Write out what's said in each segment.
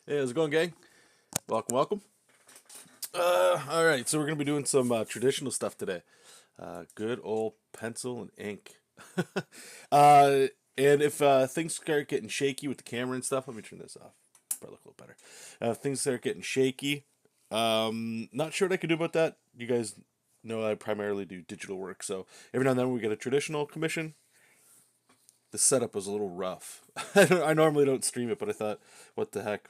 Hey, how's it going, gang? Welcome. All right, so we're gonna be doing some traditional stuff today. Good old pencil and ink. uh, and if things start getting shaky with the camera and stuff, let me turn this off. Probably look a little better. If things start getting shaky, not sure what I can do about that. You guys know I primarily do digital work, so every now and then we get a traditional commission. The setup was a little rough. I normally don't stream it, but I thought, what the heck?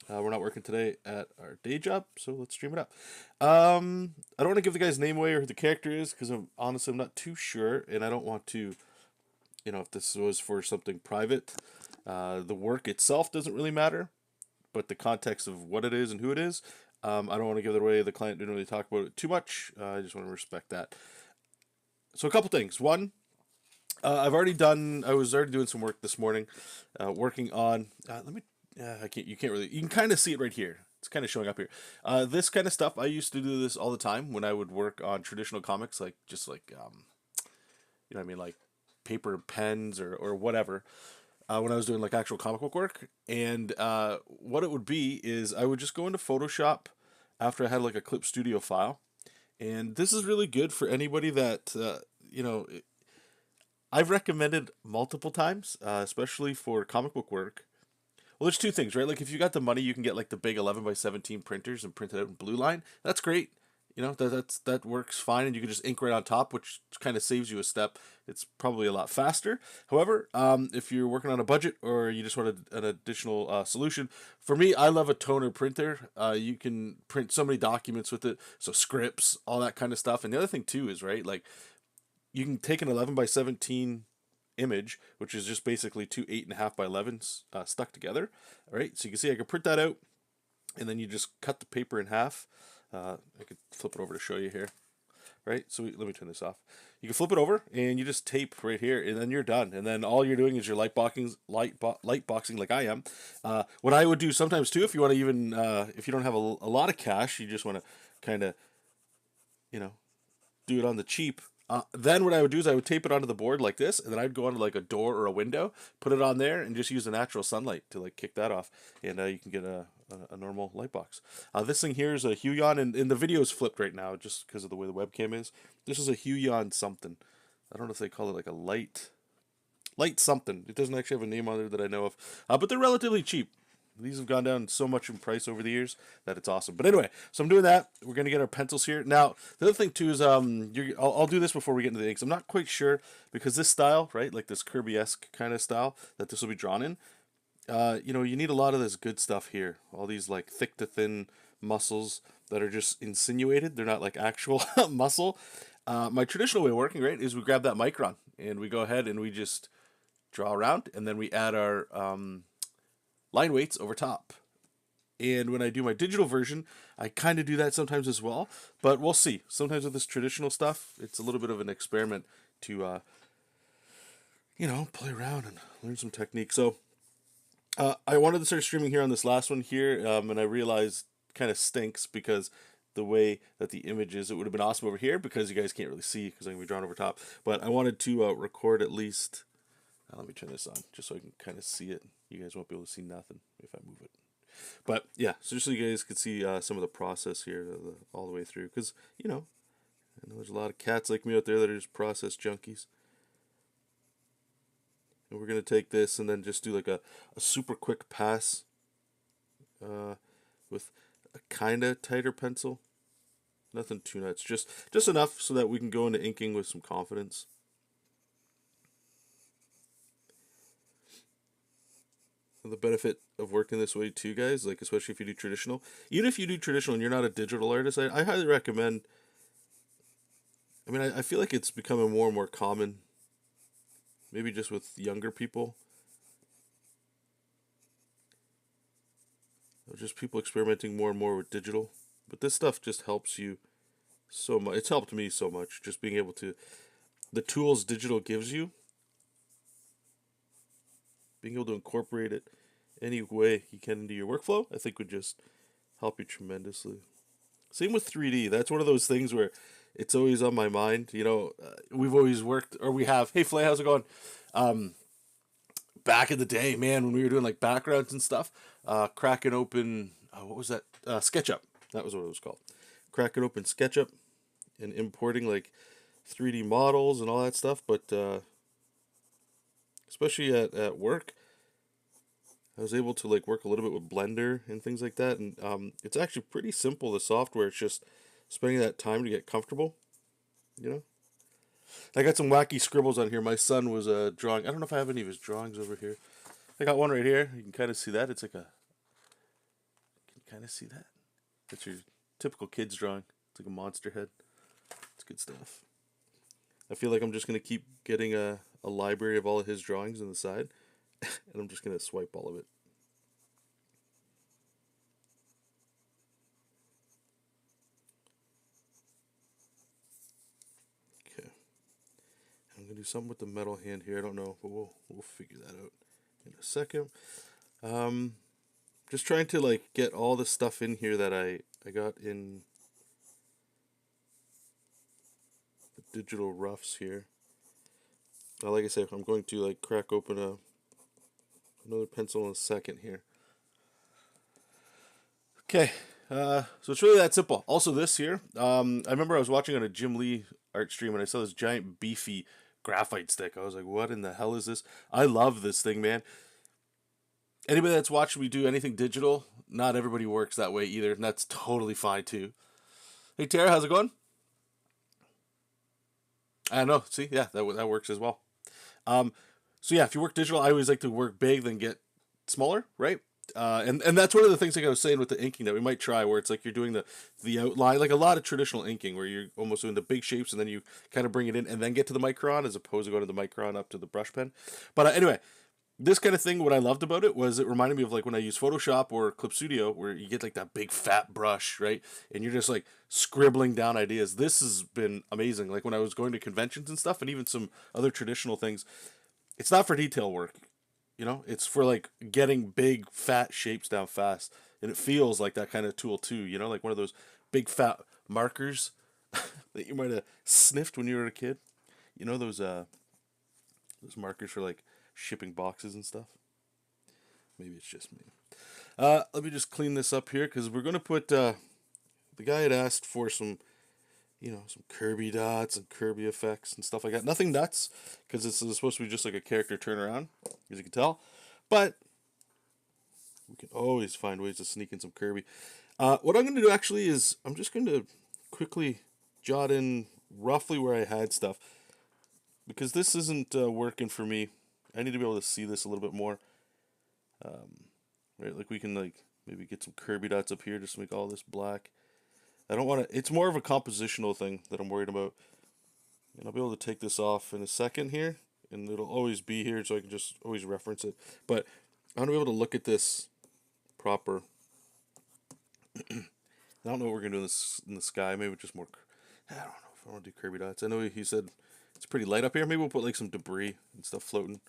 We're not working today at our day job, so let's stream it up. I don't want to give the guy's name away or who the character is because I'm not too sure, and I don't want to, if this was for something private. The work itself doesn't really matter, but the context of what it is and who it is, I don't want to give it away. The client didn't really talk about it too much. I just want to respect that. So a couple things. One, I was already doing some work this morning, working on. Let me. I can't. You can't really. You can kind of see it right here. It's kind of showing up here. This kind of stuff. I used to do this all the time when I would work on traditional comics, like just like what I mean, like paper pens or whatever. When I was doing like actual comic book work, and what it would be is I would just go into Photoshop after I had like a Clip Studio file, and this is really good for anybody that I've recommended multiple times, especially for comic book work. Well, there's two things, right? Like if you got the money, you can get like the big 11 by 17 printers and print it out in blue line. That's great. That works fine, and you can just ink right on top, which kind of saves you a step. It's probably a lot faster. However, if you're working on a budget or you just want an additional solution, for me, I love a toner printer. You can print so many documents with it, so scripts, all that kind of stuff. And the other thing too is right, like you can take an 11 by 17 image, which is just basically two 8.5 by 11s stuck together. All right, so you can see I can print that out, and then you just cut the paper in half. I could flip it over to show you here. Right, so let me turn this off. You can flip it over, and you just tape right here, and then you're done. And then all you're doing is your light boxing like I am. What I would do sometimes too, if you want to even if you don't have a lot of cash, you just want to kind of you know do it on the cheap. Then what I would do is I would tape it onto the board like this, and then I'd go onto like a door or a window, put it on there, and just use the natural sunlight to like kick that off, and you can get a normal light box. This thing here is a Huion, and the video is flipped right now just because of the way the webcam is. This is a Huion something. I don't know if they call it like a light something. It doesn't actually have a name on there that I know of, but they're relatively cheap. These have gone down so much in price over the years that it's awesome. But anyway, so I'm doing that. We're gonna get our pencils here. Now the other thing too is I'll do this before we get into the inks. I'm not quite sure because this style, right, like this Kirby-esque kind of style that this will be drawn in. You need a lot of this good stuff here. All these like thick to thin muscles that are just insinuated. They're not like actual muscle. My traditional way of working, right, is we grab that micron and we go ahead and we just draw around, and then we add our line weights over top. And when I do my digital version, I kind of do that sometimes as well. But we'll see. Sometimes with this traditional stuff, it's a little bit of an experiment to, play around and learn some technique. So I wanted to start streaming here on this last one here, and I realized kind of stinks because the way that the image is, it would have been awesome over here because you guys can't really see because I'm going to be drawn over top. But I wanted to record at least. Let me turn this on just so I can kind of see it. You guys won't be able to see nothing if I move it. But yeah, so just so you guys could see some of the process here all the way through. Because, I know there's a lot of cats like me out there that are just process junkies. And we're going to take this and then just do like a super quick pass with a kind of tighter pencil. Nothing too nuts. Just enough so that we can go into inking with some confidence. The benefit of working this way too, guys, like especially if you do traditional, even if you do traditional and you're not a digital artist, I highly recommend. I mean, I feel like it's becoming more and more common, maybe just with younger people, or just people experimenting more and more with digital. But this stuff just helps you so much. It's helped me so much, just being able to, the tools digital gives you, being able to incorporate it any way you can into your workflow, I think would just help you tremendously. Same with 3D. That's one of those things where it's always on my mind. We've always worked, or we have. Hey, Flay, how's it going? back in the day, man, when we were doing like backgrounds and stuff, cracking open, what was that? SketchUp. That was what it was called. Cracking open SketchUp and importing like 3D models and all that stuff. But especially at work, I was able to like work a little bit with Blender and things like that. And it's actually pretty simple, the software. It's just spending that time to get comfortable, you know? I got some wacky scribbles on here. My son was drawing. I don't know if I have any of his drawings over here. I got one right here. You can kind of see that. It's like a. You can kind of see that. That's your typical kid's drawing. It's like a monster head. It's good stuff. I feel like I'm just gonna keep getting a library of all of his drawings on the side, and I'm just gonna swipe all of it. Okay. I'm gonna do something with the metal hand here. I don't know, but we'll figure that out in a second. Um, just trying to like get all the stuff in here that I got in the digital roughs here. Like I said, I'm going to like crack open another pencil in a second here. Okay, so it's really that simple. Also, this here, I remember I was watching on a Jim Lee art stream and I saw this giant beefy graphite stick. I was like, what in the hell is this? I love this thing, man. Anybody that's watched me do anything digital, not everybody works that way either, and that's totally fine too. Hey Tara, how's it going? I know. See, yeah, that works as well. Um, so yeah, if you work digital, I always like to work big, then get smaller, right? And that's one of the things like I was saying with the inking that we might try, where it's like you're doing the outline, like a lot of traditional inking, where you're almost doing the big shapes and then you kind of bring it in and then get to the micron, as opposed to going to the micron up to the brush pen. But anyway, this kind of thing, what I loved about it was it reminded me of like when I use Photoshop or Clip Studio, where you get like that big fat brush, right? And you're just like scribbling down ideas. This has been amazing. Like when I was going to conventions and stuff, and even some other traditional things, it's not for detail work, you know? It's for like getting big fat shapes down fast. And it feels like that kind of tool too, you know, like one of those big fat markers that you might have sniffed when you were a kid. You know those markers for like shipping boxes and stuff. Maybe it's just me. Let me just clean this up here because we're gonna put. The guy had asked for some, some Kirby dots and Kirby effects and stuff like that. Nothing nuts because it's supposed to be just like a character turnaround, as you can tell. But we can always find ways to sneak in some Kirby. What I'm gonna do actually is I'm just gonna quickly jot in roughly where I had stuff because this isn't working for me. I need to be able to see this a little bit more. Right, like we can like maybe get some Kirby dots up here just to make all this black. I don't want to. It's more of a compositional thing that I'm worried about. And I'll be able to take this off in a second here, and it'll always be here, so I can just always reference it. But I want to be able to look at this proper. I don't know what we're gonna do in the sky. Maybe just more. I don't know if I want to do Kirby dots. I know he said it's pretty light up here. Maybe we'll put like some debris and stuff floating.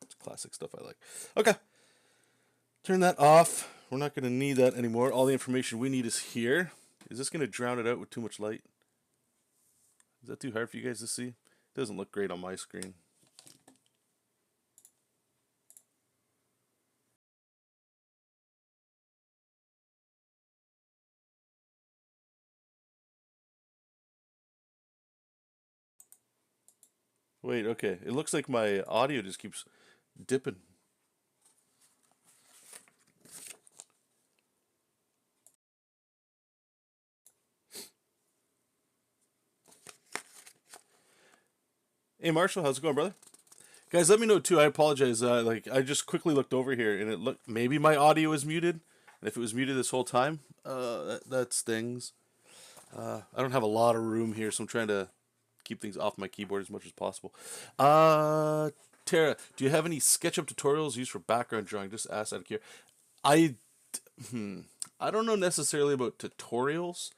It's classic stuff I like. Okay. Turn that off. We're not going to need that anymore. All the information we need is here. Is this going to drown it out with too much light? Is that too hard for you guys to see? It doesn't look great on my screen. Wait, okay. It looks like my audio just keeps dipping. Hey Marshall, how's it going, brother? Guys, let me know too. I apologize. I just quickly looked over here and it looked maybe my audio is muted. And if it was muted this whole time, that stings. I don't have a lot of room here, so I'm trying to keep things off my keyboard as much as possible. Tara, do you have any SketchUp tutorials used for background drawing? Just ask out of here. I, I don't know necessarily about tutorials.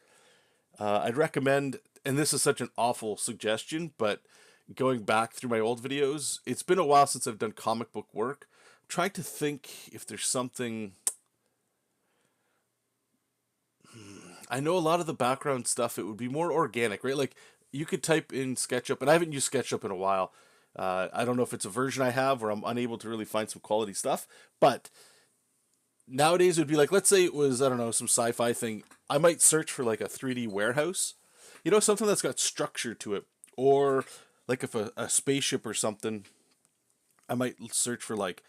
I'd recommend, and this is such an awful suggestion, but going back through my old videos, it's been a while since I've done comic book work. I'm trying to think if there's something. I know a lot of the background stuff, it would be more organic, right? Like you could type in SketchUp, and I haven't used SketchUp in a while. I don't know if it's a version I have where I'm unable to really find some quality stuff, but nowadays it would be like, let's say it was, I don't know, some sci-fi thing. I might search for like a 3D warehouse, something that's got structure to it, or like if a spaceship or something, I might search for like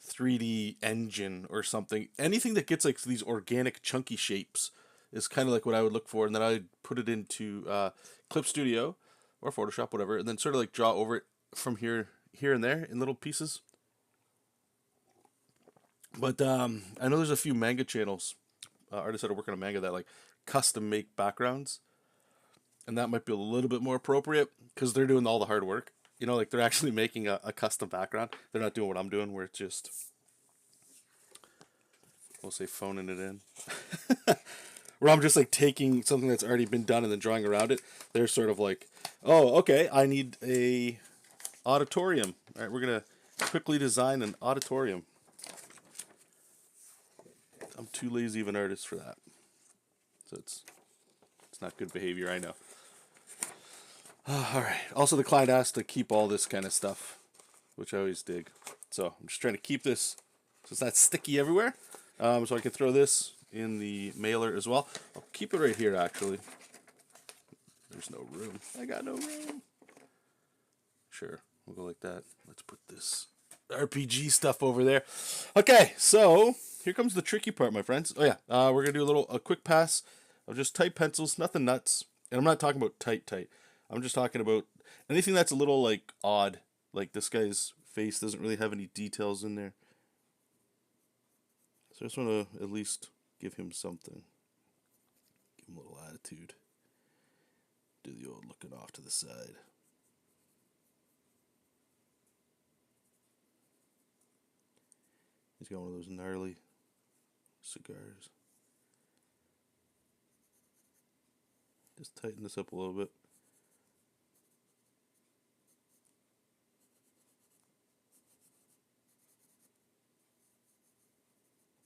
3D engine or something. Anything that gets like these organic chunky shapes is kind of like what I would look for, and then I'd put it into Clip Studio or Photoshop, whatever, and then sort of like draw over it from here and there in little pieces. But I know there's a few manga channels, artists that are working on manga that like custom make backgrounds, and that might be a little bit more appropriate because they're doing all the hard work. Like they're actually making a custom background. They're not doing what I'm doing, where it's just, we'll say, phoning it in. Where I'm just like taking something that's already been done and then drawing around it. They're sort of like, oh, okay, I need a auditorium. All right, we're gonna quickly design an auditorium. I'm too lazy of an artist for that, so it's not good behavior, I know. All right. Also, the client asked to keep all this kind of stuff, which I always dig. So I'm just trying to keep this so it's not sticky everywhere. So I can throw this in the mailer as well. I'll keep it right here, actually. There's no room. I got no room. Sure, we'll go like that. Let's put this RPG stuff over there. Okay, so here comes the tricky part, my friends. Oh yeah, we're gonna do a quick pass of just tight pencils, nothing nuts. And I'm not talking about tight. I'm just talking about anything that's a little like odd. Like this guy's face doesn't really have any details in there. So I just want to at least give him something. Give him a little attitude. Do the old looking off to the side. He's got one of those gnarly cigars. Just tighten this up a little bit.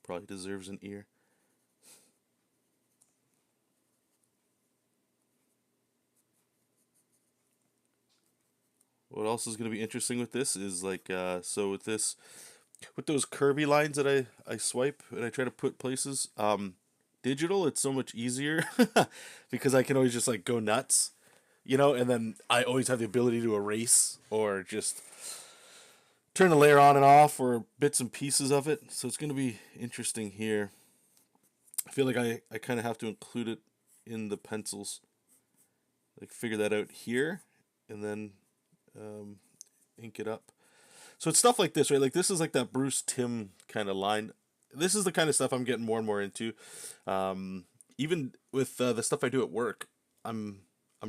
Probably deserves an ear. What else is going to be interesting with this is like, so with those Kirby lines that I swipe and I try to put places, digital, it's so much easier because I can always just like go nuts, and then I always have the ability to erase or just turn the layer on and off or bits and pieces of it. So it's going to be interesting here. I feel like I kind of have to include it in the pencils, like figure that out here and then ink it up. So it's stuff like this, right? Like this is like that Bruce Timm kind of line. This is the kind of stuff I'm getting more and more into. Even with the stuff I do at work, I'm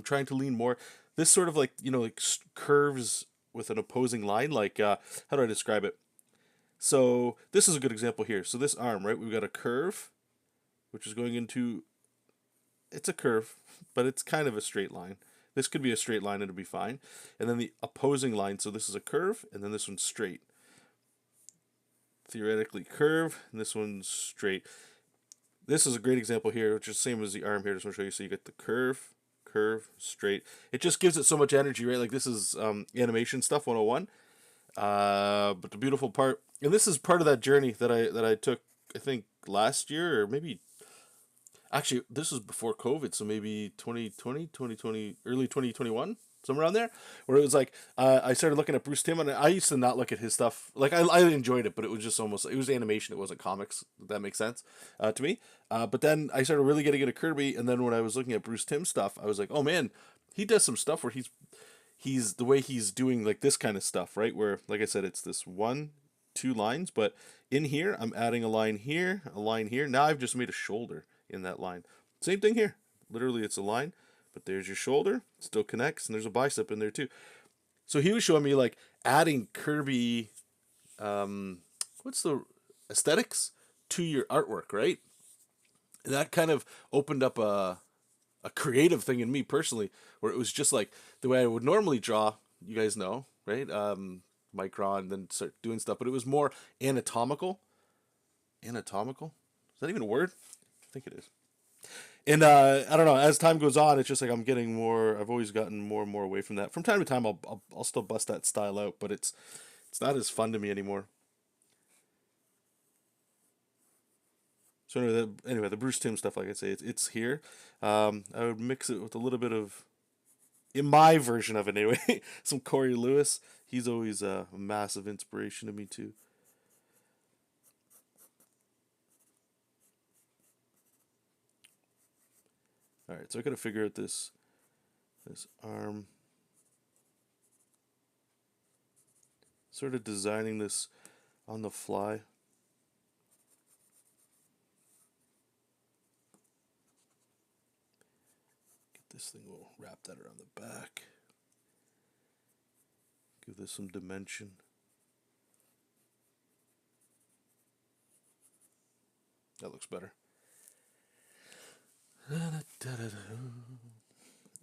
trying to lean more. This sort of like like curves with an opposing line. Like how do I describe it? So this is a good example here. So this arm, right? We've got a curve, which is going into. It's a curve, but it's kind of a straight line. This could be a straight line, it'll be fine. And then the opposing line, so this is a curve, and then this one's straight. Theoretically curve, and this one's straight. This is a great example here, which is the same as the arm here. Just want to show you. So you get the curve, straight. It just gives it so much energy, right? Like this is animation stuff 101. But the beautiful part, and this is part of that journey that I took, I think, last year, or maybe actually, this was before COVID, so maybe 2020, early 2021, somewhere around there, where it was like, I started looking at Bruce Timm, and I used to not look at his stuff. Like, I enjoyed it, but it was just almost, it was animation, it wasn't comics, if that makes sense to me. But then I started really getting into Kirby, and then when I was looking at Bruce Timm stuff, I was like, oh man, he does some stuff where he's the way he's doing like this kind of stuff, right? Where, like I said, it's this 1, 2 lines, but in here, I'm adding a line here, a line here. Now I've just made a shoulder in that line. Same thing here. Literally, it's a line, but there's your shoulder. It still connects, and there's a bicep in there too. So he was showing me like adding Kirby, what's the aesthetics to your artwork, right? And that kind of opened up a creative thing in me personally, where it was just like the way I would normally draw. You guys know, right? Micron, and then start doing stuff, but it was more anatomical. Anatomical? Is that even a word? I think it is. And I don't know. As time goes on, it's just like I'm getting more. I've always gotten more and more away from that. From time to time, I'll still bust that style out, but it's not as fun to me anymore. So anyway, the Bruce Timm stuff, like I say, it's here. I would mix it with a little bit of, in my version of it anyway, some Corey Lewis. He's always a massive inspiration to me too. All right, so I got to figure out this arm. Sort of designing this on the fly. Get this thing. We'll wrap that around the back. Give this some dimension. That looks better.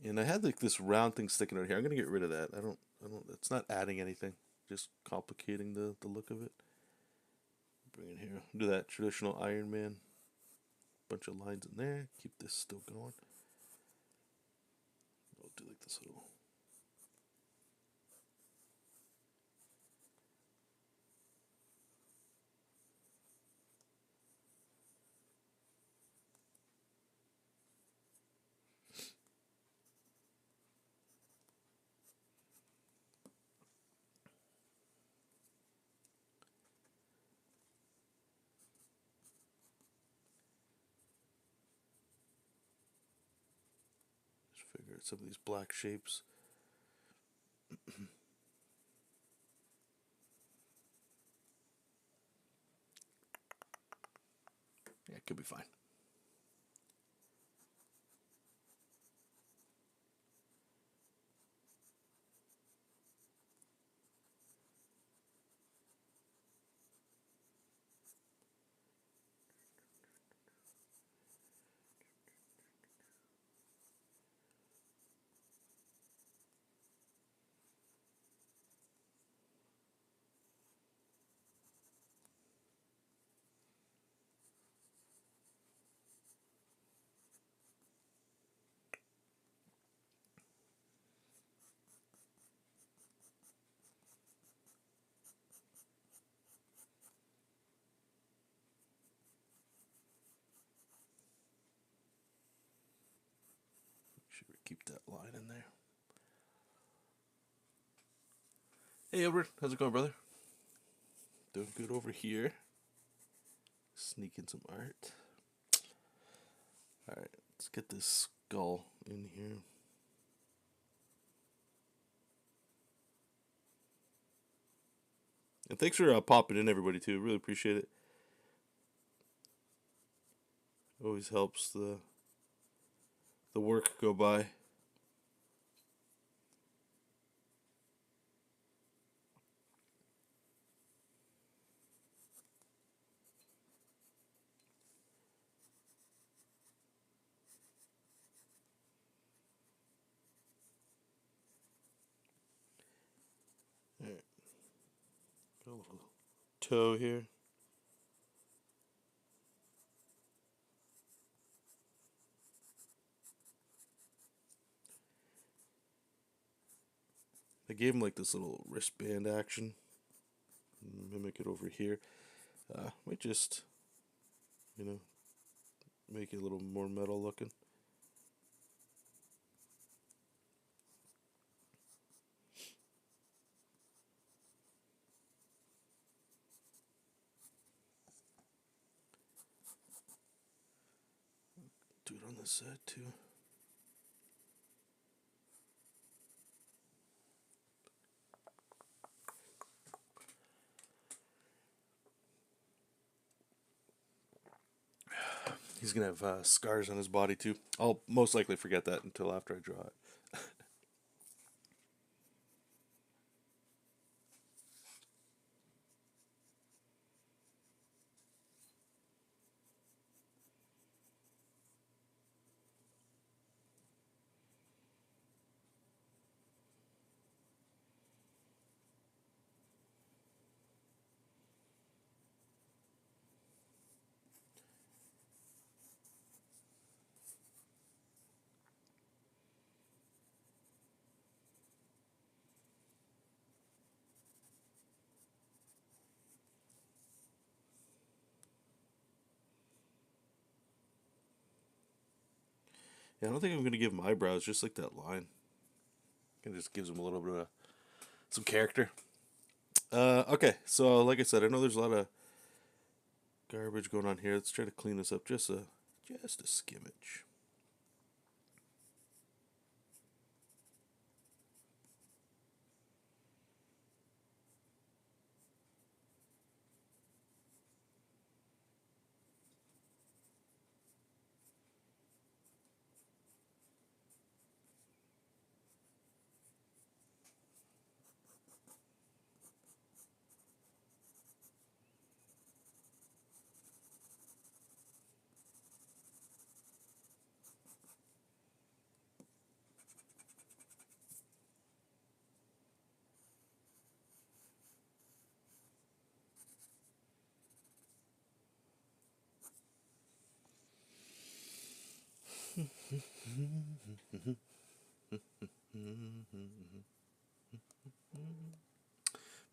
And I had like this round thing sticking out here. I'm gonna get rid of that. I don't. It's not adding anything. Just complicating the look of it. Bring it here. Do that traditional Iron Man. Bunch of lines in there. Keep this still going. I'll do like this little. Just figure out some of these black shapes. Yeah, it could be fine. Should we keep that line in there? Hey, Albert, how's it going, brother? Doing good over here. Sneak in some art. All right, let's get this skull in here. And thanks for popping in, everybody, too. Really appreciate it. Always helps the work go by. All right, got a little toe here. I gave him like this little wristband action. Mimic it over here. Might just, you know, make it a little more metal looking. Do it on this side too. He's gonna have scars on his body too. I'll most likely forget that until after I draw it. Yeah, I don't think I'm gonna give him eyebrows, just like that line. It just gives him a little bit of some character. Okay, so like I said, I know there's a lot of garbage going on here. Let's try to clean this up just a skimmage.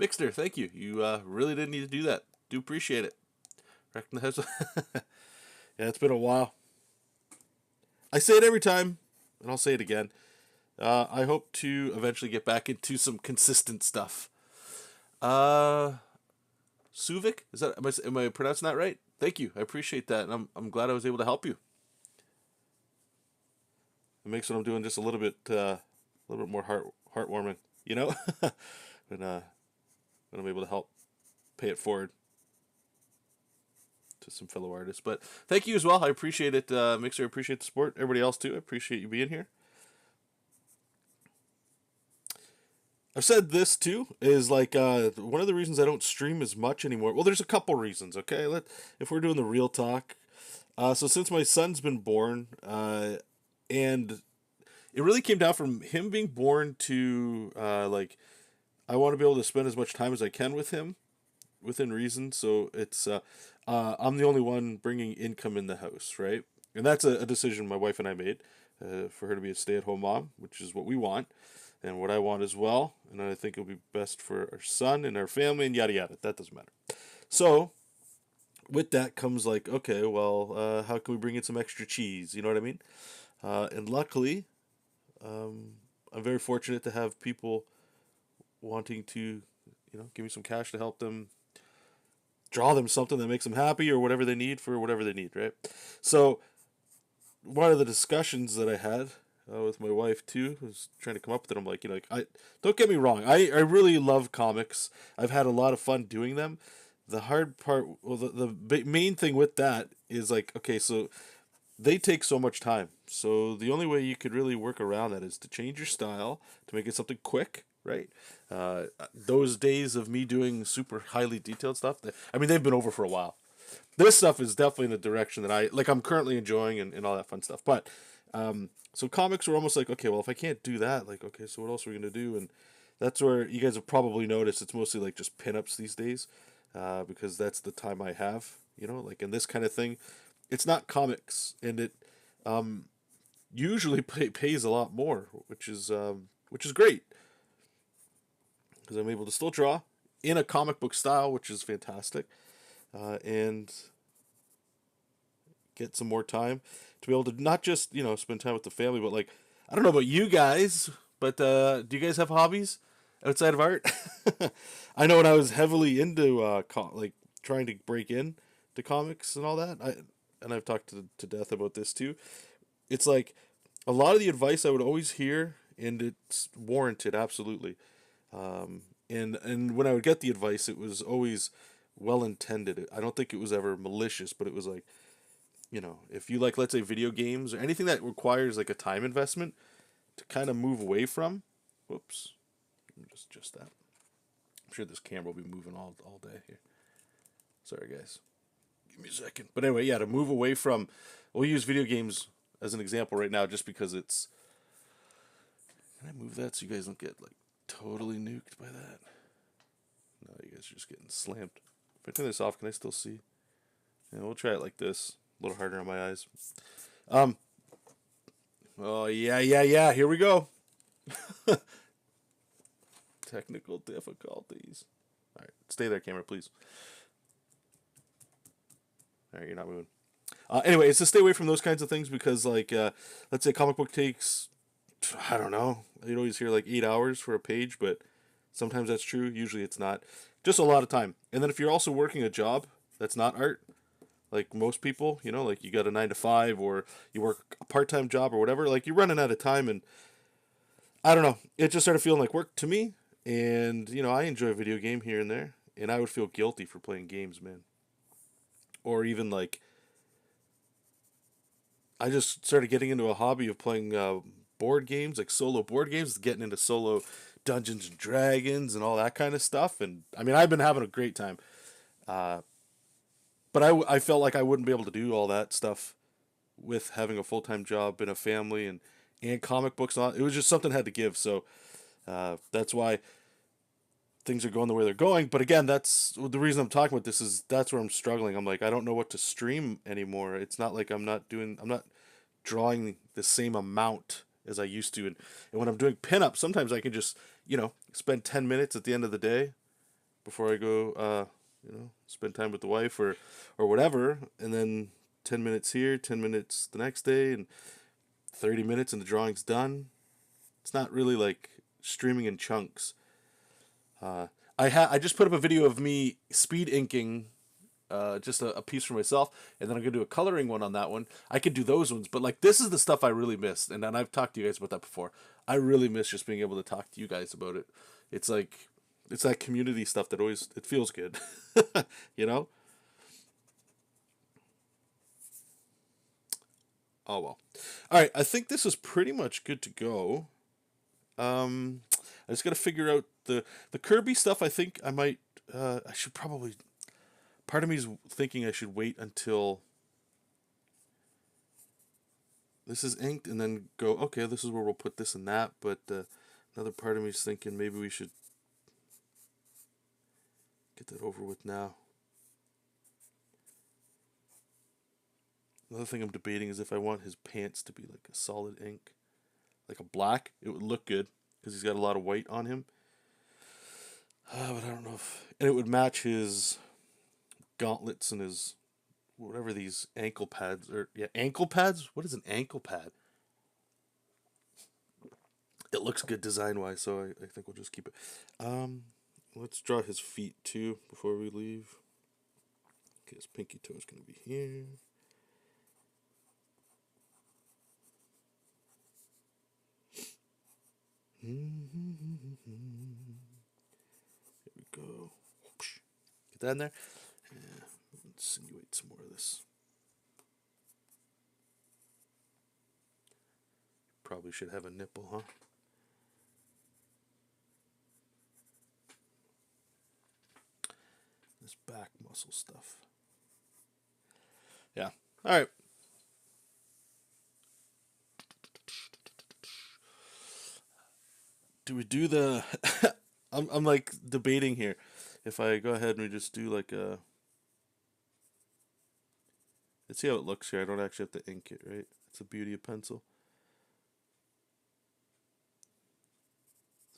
Mixter, thank you. You really didn't need to do that. Do appreciate it. Recognize. Yeah, it's been a while. I say it every time, and I'll say it again. I hope to eventually get back into some consistent stuff. Uh, Suvik, is that am I pronouncing that right? Thank you. I appreciate that, and I'm glad I was able to help you. It makes what I'm doing just a little bit more heartwarming, you know, when when I'm able to help pay it forward to some fellow artists. But thank you as well. I appreciate it, Mixer. I appreciate the support. Everybody else too. I appreciate you being here. I've said this too is like one of the reasons I don't stream as much anymore. Well, there's a couple reasons. Okay, if we're doing the real talk. So since my son's been born, and it really came down from him being born to like I want to be able to spend as much time as I can with him within reason. So it's I'm the only one bringing income in the house, right? And that's a decision my wife and I made for her to be a stay-at-home mom, which is what we want and what I want as well. And I think it'll be best for our son and our family and yada yada. That doesn't matter. So with that comes like, okay, well, how can we bring in some extra cheese? You know what I mean? And luckily, I'm very fortunate to have people wanting to, give me some cash to help them draw them something that makes them happy or whatever they need for whatever they need, right? So one of the discussions that I had with my wife too was trying to come up with it. I'm like, I don't get me wrong, I really love comics. I've had a lot of fun doing them. The hard part, well, the main thing with that is like, okay, so they take so much time. So the only way you could really work around that is to change your style to make it something quick, right? Those days of me doing super highly detailed stuff, I mean, they've been over for a while. This stuff is definitely in the direction that I'm currently enjoying and all that fun stuff. But so comics were almost like, okay, well, if I can't do that, like, okay, so what else are we gonna do? And that's where you guys have probably noticed it's mostly like just pinups these days, because that's the time I have. Like in this kind of thing, it's not comics, and it usually pays a lot more, which is great because I'm able to still draw in a comic book style, which is fantastic, and get some more time to be able to not just spend time with the family, but like I don't know about you guys, but do you guys have hobbies outside of art? I know when I was heavily into like trying to break in to comics and all that, and I've talked to Death about this too. It's like a lot of the advice I would always hear, and it's warranted absolutely. And when I would get the advice, it was always well intended. I don't think it was ever malicious, but it was like, if you like, let's say, video games or anything that requires like a time investment to kind of move away from. Whoops, just that. I'm sure this camera will be moving all day here. Sorry, guys. Give me a second. But anyway, yeah, to move away from, we'll use video games as an example right now, just because it's. Can I move that so you guys don't get like totally nuked by that? No, you guys are just getting slammed. If I turn this off, can I still see? Yeah, we'll try it like this. A little harder on my eyes. Oh yeah. Here we go. Technical difficulties. All right, stay there, camera, please. All right, you're not moving. Anyway, it's to stay away from those kinds of things because, like, let's say a comic book takes, I don't know, you'd always hear like 8 hours for a page, but sometimes that's true. Usually it's not. Just a lot of time. And then if you're also working a job that's not art, like most people, you know, like you got a 9 to 5 or you work a part time job or whatever, like you're running out of time. And I don't know, it just started feeling like work to me. And, you know, I enjoy a video game here and there. And I would feel guilty for playing games, man. Or even like, I just started getting into a hobby of playing board games, like solo board games, getting into solo Dungeons and Dragons and all that kind of stuff. And I mean, I've been having a great time. Uh, but I felt like I wouldn't be able to do all that stuff with having a full time job and a family and comic books. And all. It was just something I had to give. So that's why things are going the way they're going. But again, that's the reason I'm talking about this is that's where I'm struggling. I'm like, I don't know what to stream anymore. It's not like I'm not drawing the same amount as I used to. And when I'm doing pinup, sometimes I can just, you know, spend 10 minutes at the end of the day before I go, you know, spend time with the wife or whatever. And then 10 minutes here, 10 minutes the next day, and 30 minutes and the drawing's done. It's not really like streaming in chunks. I just put up a video of me speed inking just a piece for myself, and then I'm gonna do a coloring one on that one. I could do those ones, but like this is the stuff I really missed, and then I've talked to you guys about that before. I really miss just being able to talk to you guys about it. It's like it's that community stuff that always it feels good, you know. Oh well. All right, I think this is pretty much good to go. I just gotta figure out the Kirby stuff. I think I might. I should probably. Part of me is thinking I should wait until this is inked and then go. Okay, this is where we'll put this and that. But another part of me is thinking maybe we should get that over with now. Another thing I'm debating is if I want his pants to be like a solid ink, like a black. It would look good because he's got a lot of white on him. But I don't know if, and it would match his gauntlets and his whatever these ankle pads or yeah ankle pads. What is an ankle pad? It looks good design wise, so I think we'll just keep it. Um, let's draw his feet too before we leave. Okay, his pinky toe is gonna be here. Here we go. Get that in there. Yeah, insinuate some more of this. Probably should have a nipple, huh? This back muscle stuff. Yeah. All right. Do we do the? I'm like debating here. If I go ahead and we just do like a. Let's see how it looks here. I don't actually have to ink it, right? It's the beauty of pencil.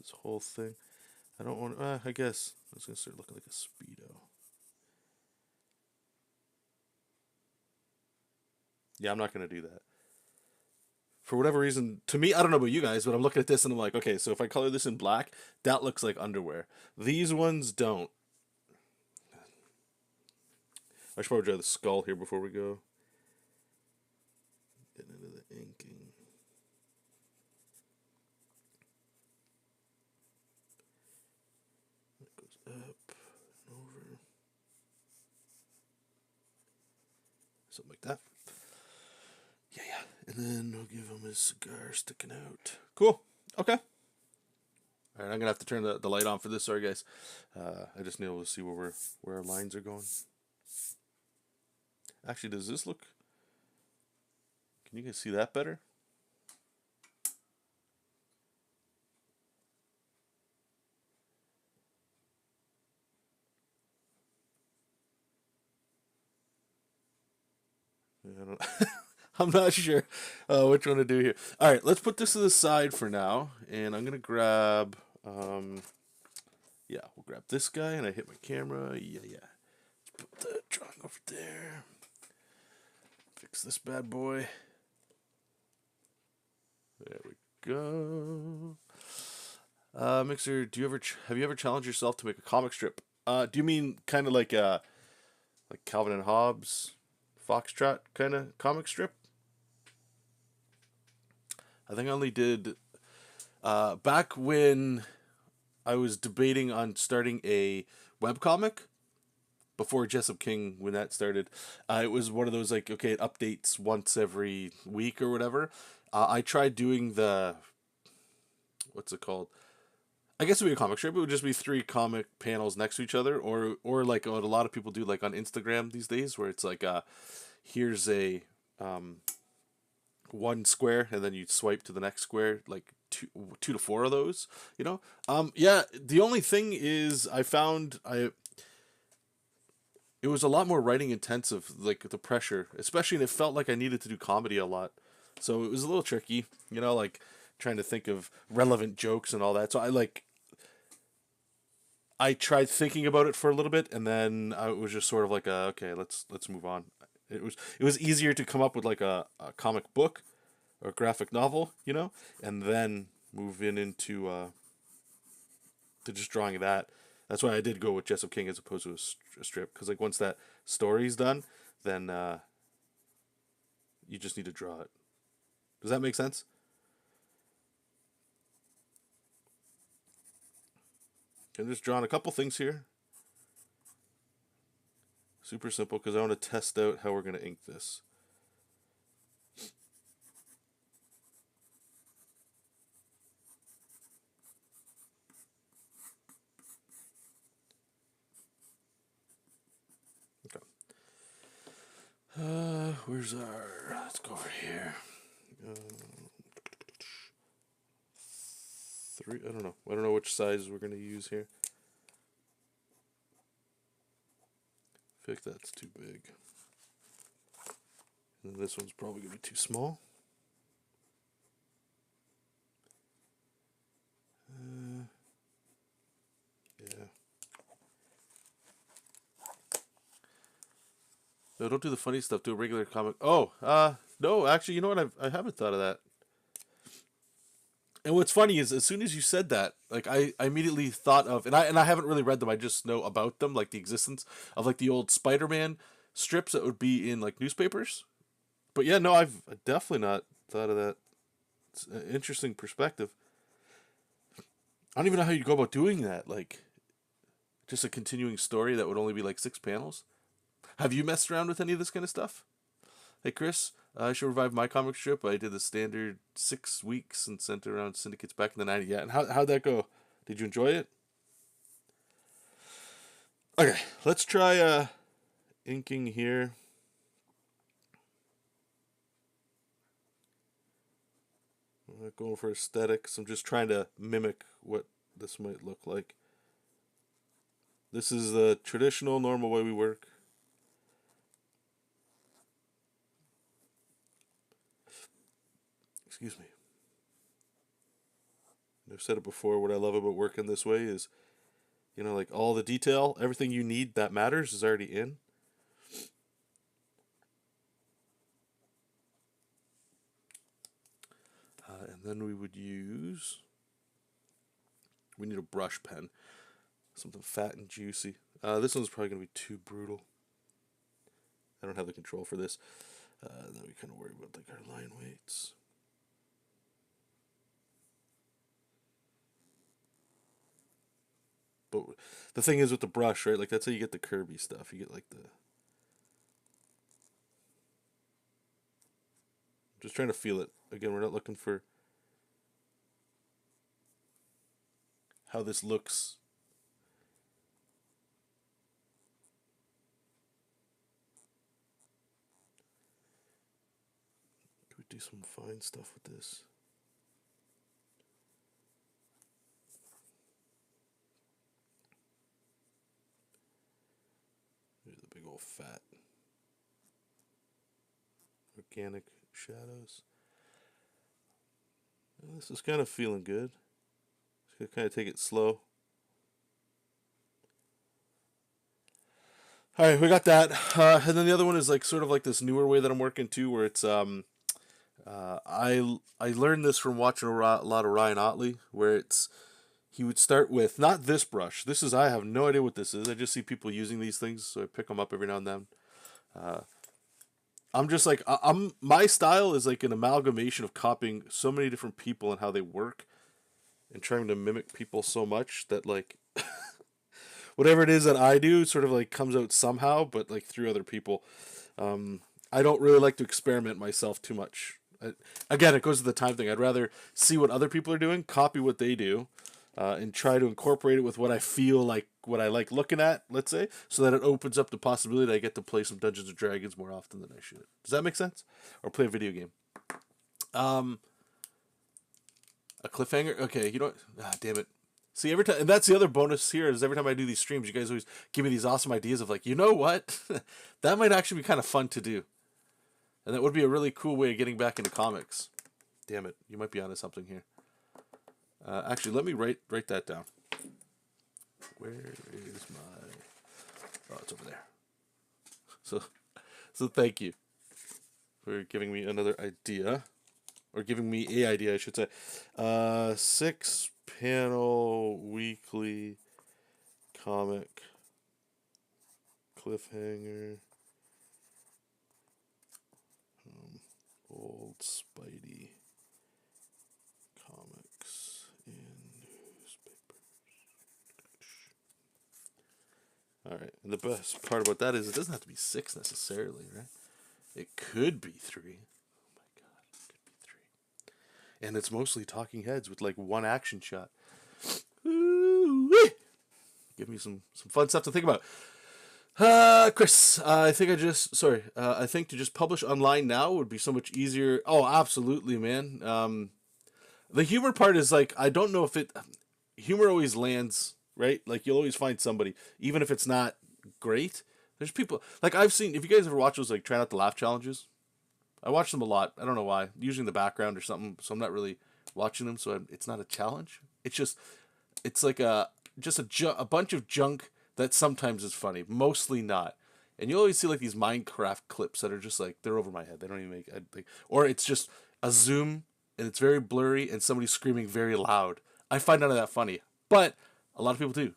This whole thing. I don't want. I guess it's gonna start looking like a speedo. Yeah, I'm not gonna do that. For whatever reason, to me, I don't know about you guys, but I'm looking at this and I'm like, okay, so if I color this in black, that looks like underwear. These ones don't. I should probably draw the skull here before we go. Get into the inking. It goes up and over. Something like that. Yeah, yeah. And then we'll give him his cigar sticking out. Cool. Okay. All right, I'm gonna have to turn the light on for this. Sorry, guys. I just need to see where our lines are going. Actually, does this look? Can you guys see that better? Yeah, I don't. I'm not sure which one to do here. All right, let's put this to the side for now, and I'm gonna grab. Yeah, we'll grab this guy, and I hit my camera. Yeah, yeah. Let's put the drawing over there. Fix this bad boy. There we go. Mixer, have you ever challenged yourself to make a comic strip? Do you mean kind of like Calvin and Hobbes, Foxtrot kind of comic strip? I think I only did back when I was debating on starting a webcomic before Jessup King when that started. It was one of those like, okay, it updates once every week or whatever. I tried doing the, what's it called? I guess it would be a comic strip. It would just be three comic panels next to each other, or like what a lot of people do, like on Instagram these days, where it's like, here's a one square, and then you swipe to the next square, like two to four of those. You know, yeah. The only thing is, I found it was a lot more writing intensive, like the pressure, especially, and it felt like I needed to do comedy a lot, so it was a little tricky. You know, like trying to think of relevant jokes and all that. So I tried thinking about it for a little bit, and then I was just sort of like, okay, let's move on. It was easier to come up with like a comic book or a graphic novel, you know, and then move into to just drawing that. That's why I did go with Jessup King as opposed to a strip, because like once that story's done, then you just need to draw it. Does that make sense? I'm just drawing a couple things here. Super simple because I want to test out how we're going to ink this. Okay. Where's our... Let's go over here. Three... I don't know. I don't know which size we're going to use here. I think that's too big. And this one's probably going to be too small. Yeah. No, don't do the funny stuff. Do a regular comic. Oh, no, actually, you know what? I haven't thought of that. And what's funny is, as soon as you said that, like I immediately thought of, and I haven't really read them. I just know about them, like the existence of like the old Spider-Man strips that would be in like newspapers. But yeah, no, I've definitely not thought of that. It's an interesting perspective. I don't even know how you'd go about doing that. Like, just a continuing story that would only be like 6 panels. Have you messed around with any of this kind of stuff? Hey, Chris, I should revive my comic strip. I did the standard 6 weeks and sent it around syndicates back in the 90s. Yeah, and how'd that go? Did you enjoy it? Okay, let's try inking here. I'm not going for aesthetics. I'm just trying to mimic what this might look like. This is the traditional, normal way we work. Excuse me. I've said it before, what I love about working this way is, you know, like all the detail, everything you need that matters is already in. And then we need a brush pen. Something fat and juicy. This one's probably going to be too brutal. I don't have the control for this. Then we kind of worry about like our line weights. But the thing is with the brush, right? Like that's how you get the Kirby stuff. You get like the... Just trying to feel it. Again, we're not looking for how this looks. Could we do some fine stuff with this? There's the big old fat organic shadows. Well, this is kind of feeling good. Just gonna kind of take it slow. All right, we got that, and then the other one is like sort of like this newer way that I'm working too, where it's I learned this from watching a lot of Ryan Otley, where it's he would start with not this brush. This is I have no idea what this is. I just see people using these things, so I pick them up every now and then. Uh, I'm just like I'm my style is like an amalgamation of copying so many different people and how they work, and trying to mimic people so much that like whatever it is that I do sort of like comes out somehow, but like through other people. Um, I don't really like to experiment myself too much. Again, it goes to the time thing. I'd rather see what other people are doing, copy what they do, and try to incorporate it with what I feel like, what I like looking at, let's say, so that it opens up the possibility that I get to play some Dungeons and Dragons more often than I should. Does that make sense? Or play a video game. Um, a cliffhanger? Okay, you know what? Ah, damn it. See, every time, and that's the other bonus here is every time I do these streams, you guys always give me these awesome ideas of like, you know what? That might actually be kind of fun to do. And that would be a really cool way of getting back into comics. Damn it, you might be onto something here. Actually, let me write that down. Where is my... Oh, it's over there. So thank you for giving me another idea. Or giving me a idea, I should say. 6-panel weekly comic cliffhanger. Old Spidey comics in newspapers. All right, and the best part about that is it doesn't have to be 6 necessarily, right? It could be 3. Oh my god, it could be 3. And it's mostly talking heads with like one action shot. Ooh-wee. Give me some fun stuff to think about. Chris, I think I think to just publish online now would be so much easier. Oh, absolutely, man. The humor part is like, I don't know if humor always lands, right? Like, you'll always find somebody, even if it's not great. There's people, like, I've seen, if you guys ever watch those, like, try not to laugh challenges, I watch them a lot. I don't know why. Usually in the background or something, so I'm not really watching them, so it's not a challenge. It's like a bunch of junk that sometimes is funny, mostly not. And you always see like these Minecraft clips that are just like they're over my head. They don't even or it's just a zoom and it's very blurry and somebody's screaming very loud. I find none of that funny, but a lot of people do.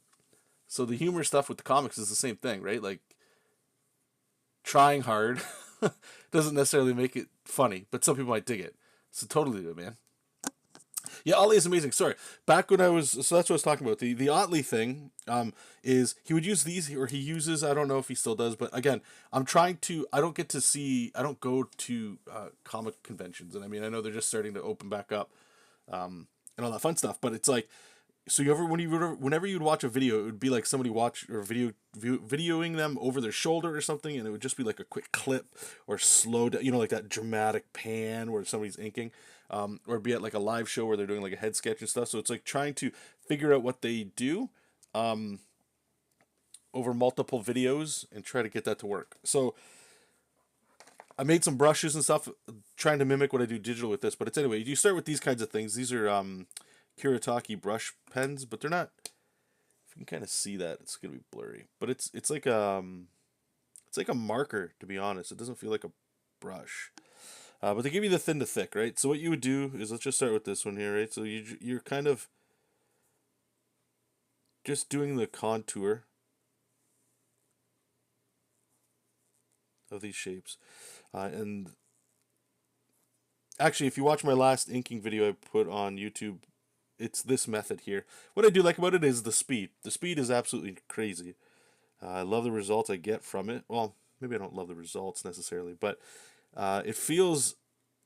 So the humor stuff with the comics is the same thing, right? Like trying hard doesn't necessarily make it funny, but some people might dig it. So totally do it, man. Yeah, Ollie is amazing. Sorry, back when so that's what I was talking about. The Otley thing, is he would use these, or he uses. I don't know if he still does, but again, I'm trying to. I don't get to see. I don't go to comic conventions, and I mean, I know they're just starting to open back up, and all that fun stuff. But it's like, so whenever you'd watch a video, it would be like somebody videoing them over their shoulder or something, and it would just be like a quick clip or slow down, like that dramatic pan where somebody's inking, or be at like a live show where they're doing like a head sketch and stuff. So it's like trying to figure out what they do, over multiple videos and try to get that to work. So I made some brushes and stuff, trying to mimic what I do digital with this. But it's anyway, you start with these kinds of things. These are Kuretake brush pens, but they're not. If you can kind of see that, it's gonna be blurry. But it's like a marker, to be honest. It doesn't feel like a brush. But they give you the thin to thick, right? So what you would do is, let's just start with this one here, right? So you're kind of just doing the contour of these shapes. And actually, if you watch my last inking video I put on YouTube, it's this method here. What I do like about it is the speed. The speed is absolutely crazy. I love the results I get from it. Well, maybe I don't love the results necessarily, but it feels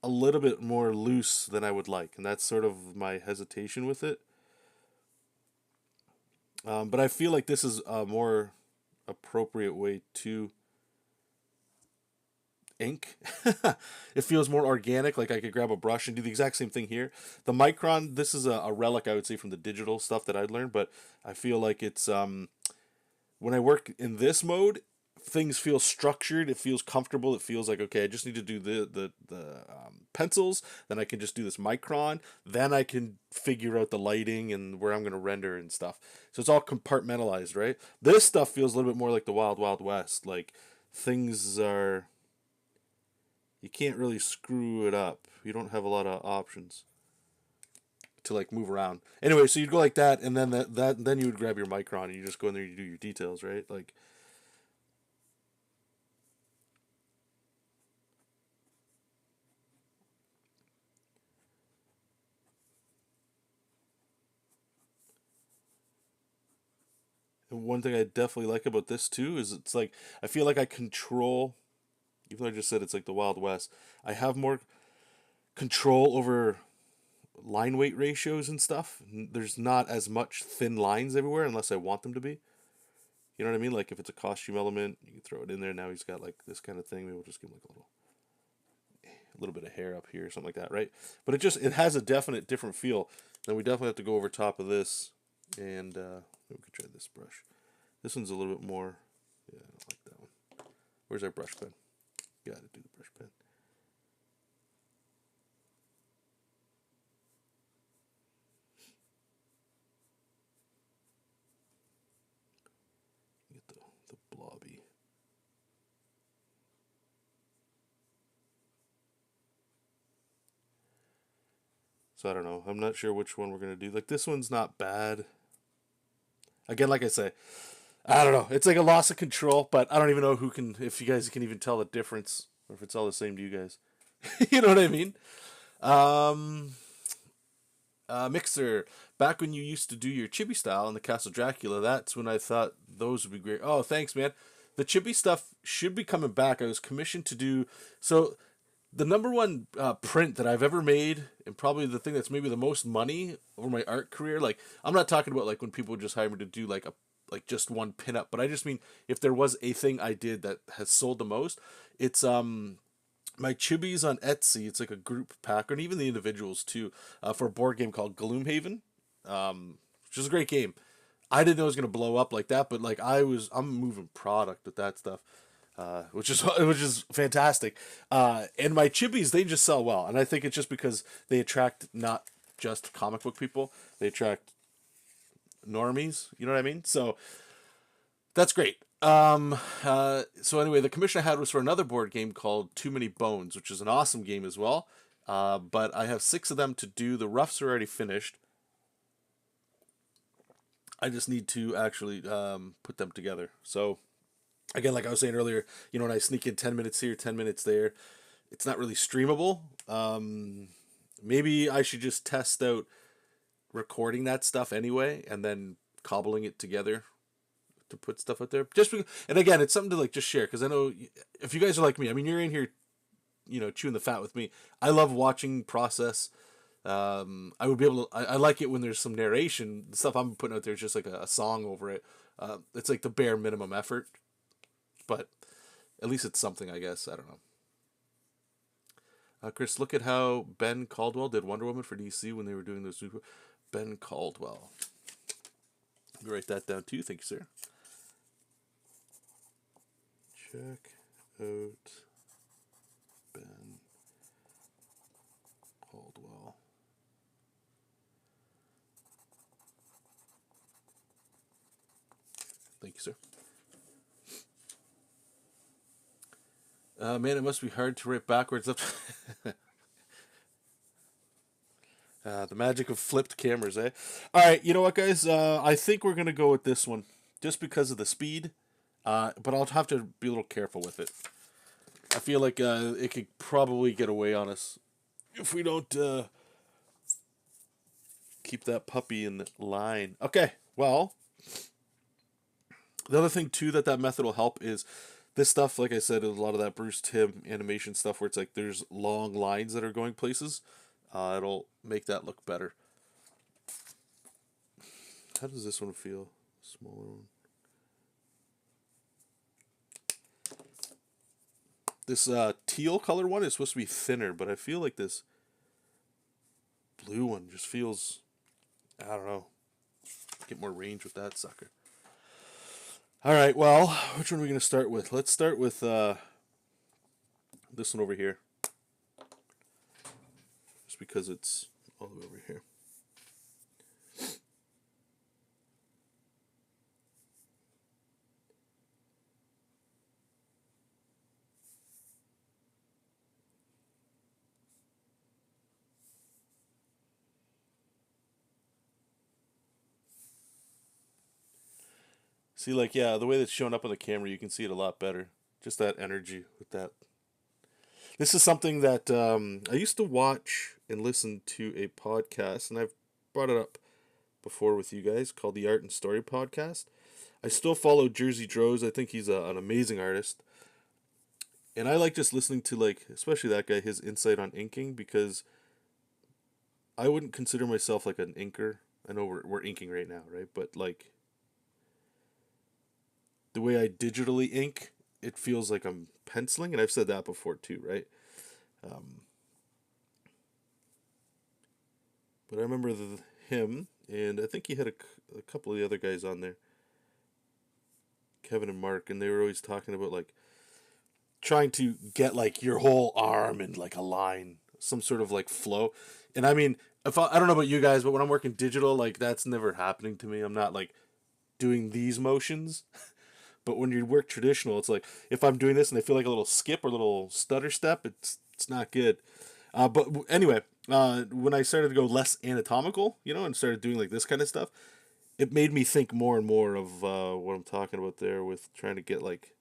a little bit more loose than I would like, and that's sort of my hesitation with it. But I feel like this is a more appropriate way to ink. It feels more organic, like I could grab a brush and do the exact same thing here. The Micron, this is a relic, I would say, from the digital stuff that I'd learned, but I feel like it's when I work in this mode, things feel structured. It feels comfortable. It feels like, okay, I just need to do the pencils. Then I can just do this micron. Then I can figure out the lighting and where I'm going to render and stuff. So it's all compartmentalized, right? This stuff feels a little bit more like the Wild Wild West. Like things are, you can't really screw it up. You don't have a lot of options to like move around. Anyway, so you'd go like that, and then then you would grab your micron and you just go in there and you do your details, right? Like. And one thing I definitely like about this too is it's like I feel like I control, even though I just said it's like the Wild West, I have more control over line weight ratios and stuff. There's not as much thin lines everywhere unless I want them to be. You know what I mean? Like if it's a costume element, you can throw it in there. Now he's got like this kind of thing. Maybe we'll just give him like a little bit of hair up here or something like that, right? But it has a definite different feel. Then we definitely have to go over top of this, and we could try this brush. This one's a little bit more. Yeah, I don't like that one. Where's our brush pen? Got to do the brush pen. Get the blobby. So I don't know. I'm not sure which one we're gonna do. Like this one's not bad. Again, like I say, I don't know. It's like a loss of control, but I don't even know who can, if you guys can even tell the difference, or if it's all the same to you guys. You know what I mean? Um, Mixer. Back when you used to do your chibi style in the Castle Dracula, that's when I thought those would be great. Oh, thanks, man. The chibi stuff should be coming back. I was commissioned to do so. The number one print that I've ever made, and probably the thing that's maybe the most money over my art career. Like I'm not talking about like when people just hire me to do like just one pinup, but I just mean if there was a thing I did that has sold the most, it's my chibis on Etsy. It's like a group pack, and even the individuals too, for a board game called Gloomhaven, which is a great game. I didn't know it was gonna blow up like that, but like I'm moving product with that stuff, which is fantastic. And my chibis, they just sell well, and I think it's just because they attract not just comic book people, they attract normies. You know what I mean? So that's great. So anyway, the commission I had was for another board game called Too Many Bones, which is an awesome game as well. But I have 6 of them to do. The roughs are already finished. I just need to actually put them together. So again, like I was saying earlier, when I sneak in 10 minutes here, 10 minutes there, it's not really streamable. Maybe I should just test out recording that stuff anyway and then cobbling it together to put stuff out there. Just because, and again, it's something to like just share because I know if you guys are like me, I mean, you're in here, chewing the fat with me. I love watching process. I would be able to. I like it when there's some narration. The stuff I'm putting out there is just like a song over it. It's like the bare minimum effort, but at least it's something, I guess. I don't know. Chris, look at how Ben Caldwell did Wonder Woman for DC when they were doing those. Ben Caldwell. Let me write that down too. Thank you, sir. Check out Ben Caldwell. Thank you, sir. Man, it must be hard to write backwards. The magic of flipped cameras, eh? All right, you know what, guys? I think we're gonna go with this one, just because of the speed. But I'll have to be a little careful with it. I feel like it could probably get away on us if we don't keep that puppy in line. Okay, well, the other thing too that method will help is this stuff. Like I said, a lot of that Bruce Timm animation stuff where it's like there's long lines that are going places. It'll make that look better. How does this one feel? Smaller one. This teal color one is supposed to be thinner, but I feel like this blue one just feels, I don't know, get more range with that sucker. All right, well, which one are we going to start with? Let's start with this one over here, just because it's all the way over here. See, like, yeah, the way that's shown up on the camera, you can see it a lot better. Just that energy with that. This is something that I used to watch and listen to a podcast, and I've brought it up before with you guys, called the Art and Story Podcast. I still follow Jersey Droz. I think he's an amazing artist. And I like just listening to, like, especially that guy, his insight on inking, because I wouldn't consider myself like an inker. I know we're inking right now, right? But like the way I digitally ink, it feels like I'm penciling, and I've said that before too, right? Um, but I remember him, and I think he had a couple of the other guys on there, Kevin and Mark, and they were always talking about like trying to get like your whole arm in like a line, some sort of like flow. And I mean, if I don't know about you guys, but when I'm working digital, like that's never happening to me. I'm not like doing these motions. But when you work traditional, it's like if I'm doing this and I feel like a little skip or a little stutter step, it's not good. But anyway, when I started to go less anatomical, and started doing like this kind of stuff, it made me think more and more of what I'm talking about there with trying to get like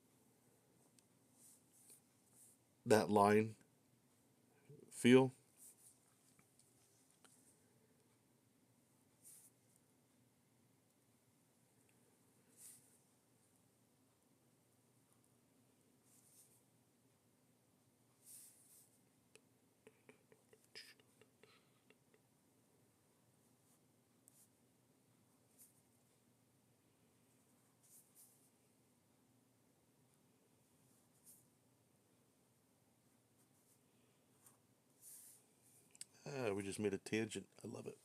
that line feel. We just made a tangent. I love it.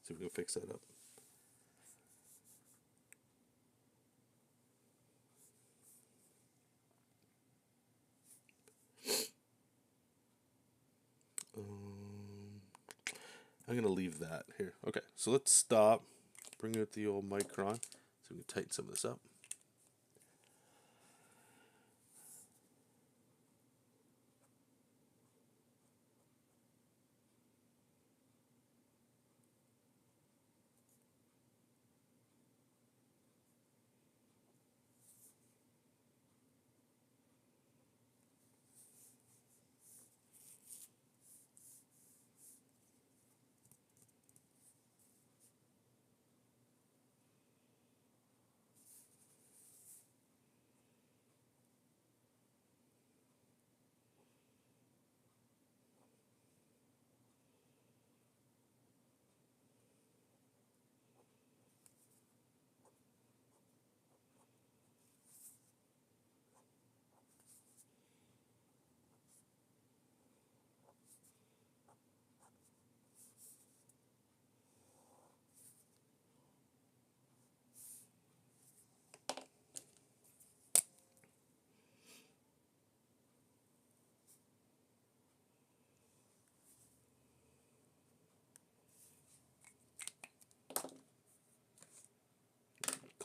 See if we can fix that up. Um, I'm gonna leave that here. Okay, so let's stop. Bring out the old micron so we can tighten some of this up.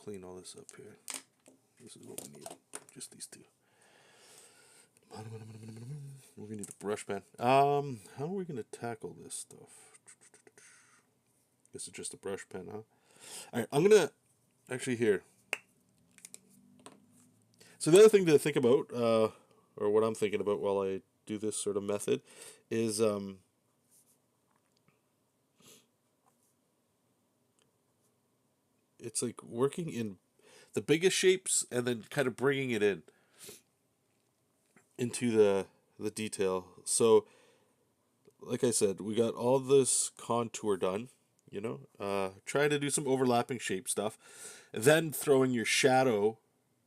Clean all this up here. This is what we need. Just these two. We're gonna need a brush pen. How are we gonna tackle this stuff? This is just a brush pen, huh? All right, I'm gonna actually here. So the other thing to think about, or what I'm thinking about while I do this sort of method, is it's like working in the biggest shapes and then kind of bringing it into the detail. So, like I said, we got all this contour done. Try to do some overlapping shape stuff, then throwing your shadow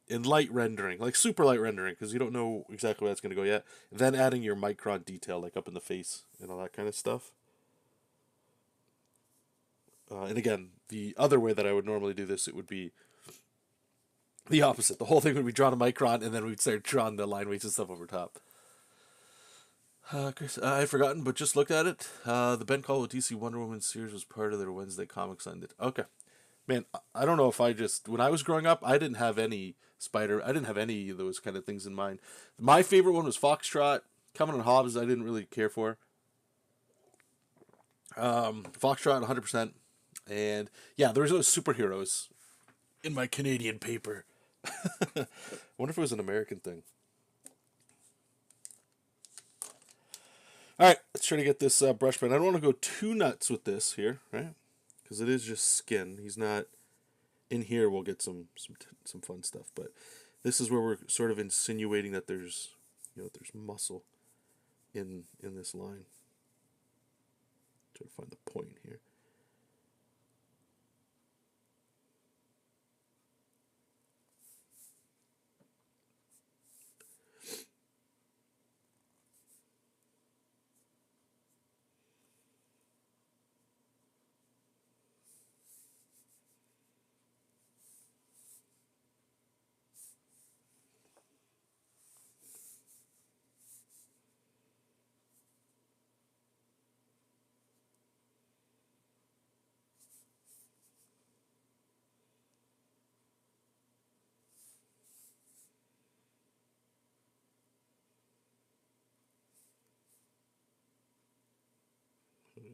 in light rendering, like super light rendering, because you don't know exactly where that's going to go yet. Then adding your micron detail, like up in the face and all that kind of stuff. And again, the other way that I would normally do this, it would be The opposite. The whole thing would be drawn a micron, and then we'd start drawing the line weights and stuff over top. Chris, I had forgotten, but just looked at it. The Ben Caldwell DC Wonder Woman series was part of their Wednesday Comics ended. Okay, man, I don't know if I just when I was growing up, I didn't have any Spider. I didn't have any of those kind of things in mind. My favorite one was Foxtrot. Coming on Hobbs, I didn't really care for. Foxtrot, 100%. And yeah, there was those superheroes in my Canadian paper. I wonder if it was an American thing. All right, let's try to get this brush pen. I don't want to go too nuts with this here, right? Because it is just skin. He's not in here. We'll get some fun stuff, but this is where we're sort of insinuating that there's there's muscle in this line. Try to find the point here.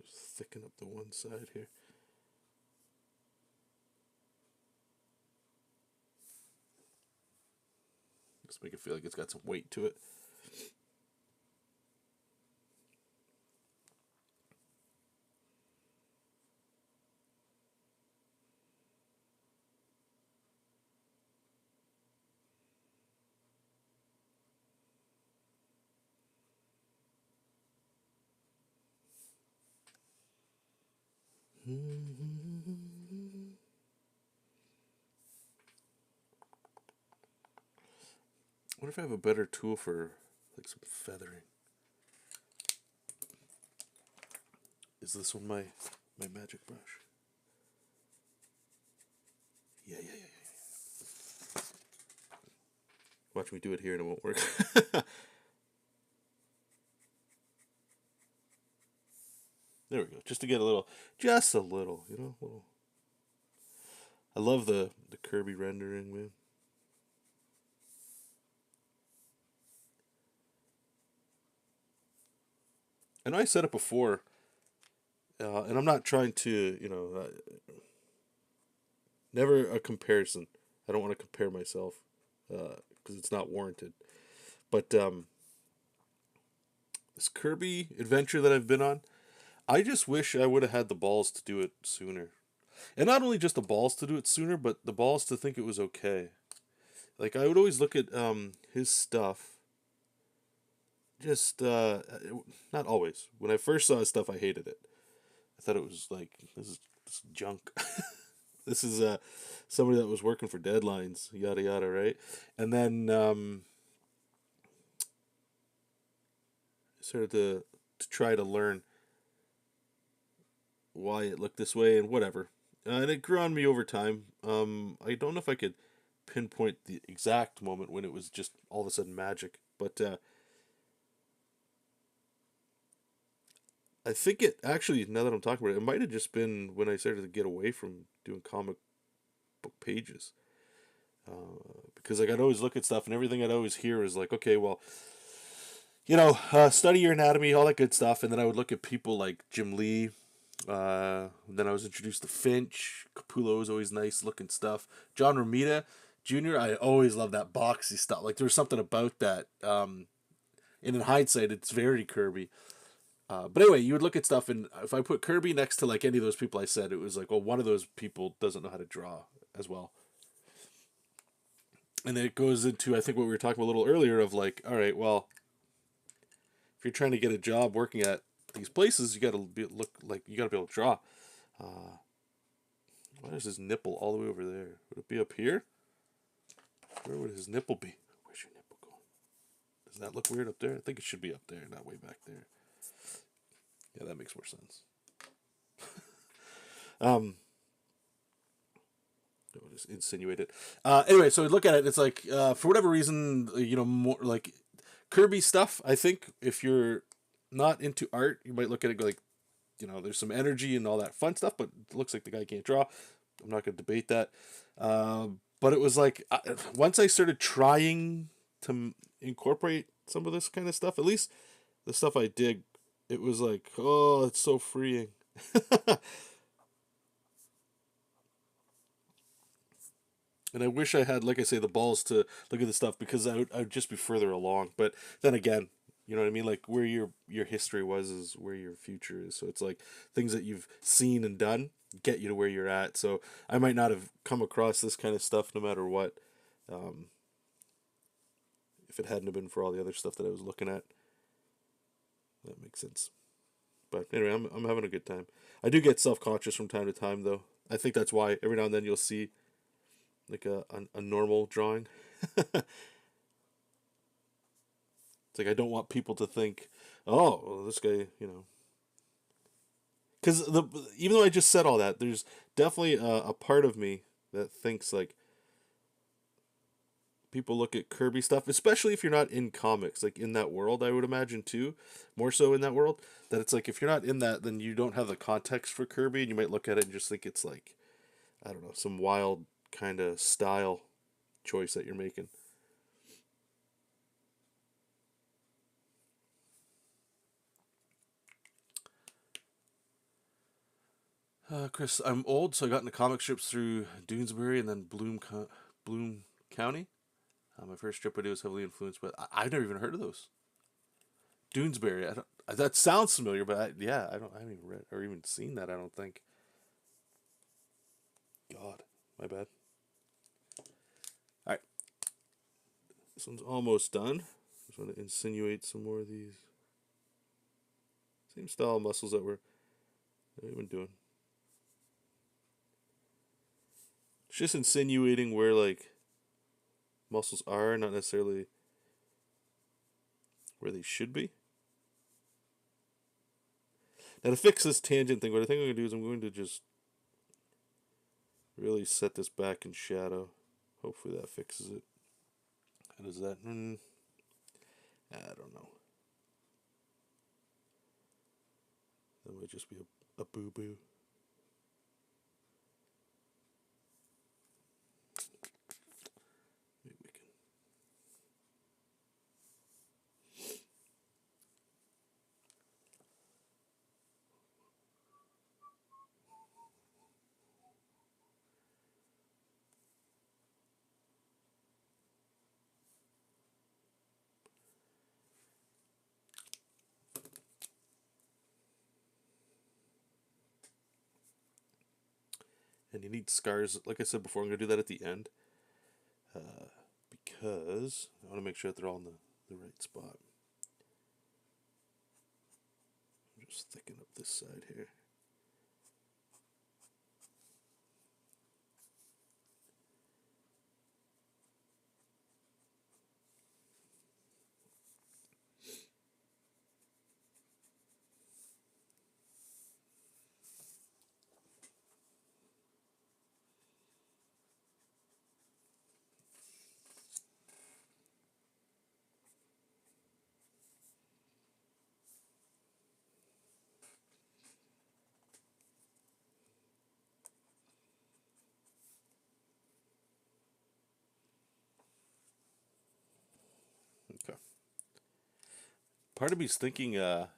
Just thicken up the one side here. Just make it feel like it's got some weight to it. I wonder if I have a better tool for like some feathering. Is this one my magic brush? Yeah. Watch me do it here and it won't work. There we go. Just to get just a little, little. I love the Kirby rendering, man. I know I said it before, and I'm not trying to, never a comparison. I don't want to compare myself because it's not warranted. But this Kirby adventure that I've been on, I just wish I would have had the balls to do it sooner. And not only just the balls to do it sooner, but the balls to think it was okay. Like, I would always look at his stuff. Just, not always. When I first saw his stuff, I hated it. I thought it was like, this is junk. This is somebody that was working for deadlines, yada yada, right? And then started to try to learn why it looked this way and whatever. And it grew on me over time. I don't know if I could pinpoint the exact moment when it was just all of a sudden magic, but I think it actually, now that I'm talking about it, it might have just been when I started to get away from doing comic book pages. Because like I'd always look at stuff and everything I'd always hear is like, okay, well, study your anatomy, all that good stuff. And then I would look at people like Jim Lee. Then I was introduced to Finch. Capullo was always nice looking stuff. John Romita Jr., I always loved that boxy stuff. Like there was something about that. And in hindsight, it's very Kirby. But anyway, you would look at stuff, and if I put Kirby next to like any of those people I said, it was like, well, one of those people doesn't know how to draw as well. And then it goes into, I think, what we were talking about a little earlier of like, all right, well, if you're trying to get a job working at these places, you got to you got to be able to draw. Why is his nipple all the way over there? Would it be up here? Where would his nipple be? Where's your nipple going? Does that look weird up there? I think it should be up there, not way back there. Yeah, that makes more sense. just insinuate it. Anyway, so I look at it. It's like for whatever reason, more like Kirby stuff. I think if you're not into art, you might look at it go like, there's some energy and all that fun stuff, but it looks like the guy can't draw. I'm not going to debate that. But it was like once I started trying to incorporate some of this kind of stuff, at least the stuff I dig, it was like, oh, it's so freeing. And I wish I had, like I say, the balls to look at the stuff because I would just be further along. But then again, you know what I mean? Like where your history was is where your future is. So it's like things that you've seen and done get you to where you're at. So I might not have come across this kind of stuff no matter what, um, if it hadn't have been for all the other stuff that I was looking at. That makes sense. But anyway, I'm having a good time. I do get self conscious from time to time though. I think that's why every now and then you'll see like a normal drawing. It's like I don't want people to think, oh, well, this guy, because even though I just said all that, there's definitely a part of me that thinks like people look at Kirby stuff, especially if you're not in comics, like in that world. I would imagine too, more so in that world. That it's like if you're not in that, then you don't have the context for Kirby, and you might look at it and just think it's like, I don't know, some wild kind of style choice that you're making. Chris, I'm old, so I got into comic strips through Doonesbury and then Bloom County. My first strip I did was heavily influenced, but I've never even heard of those. Doonesbury, I don't. That sounds familiar, but yeah, I haven't even read or even seen that. I don't think. God, my bad. All right, this one's almost done. Just want to insinuate some more of these same style muscles that we've been doing. It's just insinuating where like muscles are, not necessarily where they should be. Now to fix this tangent thing, what I think I'm going to do is I'm going to just really set this back in shadow. Hopefully that fixes it. How does that? I don't know. That might just be a boo-boo. Maybe we can. And you need scars. Like I said before, I'm going to do that at the end. Because I want to make sure that they're all in the right spot. I'm just thicken up this side here. Okay. Part of me's thinking, you know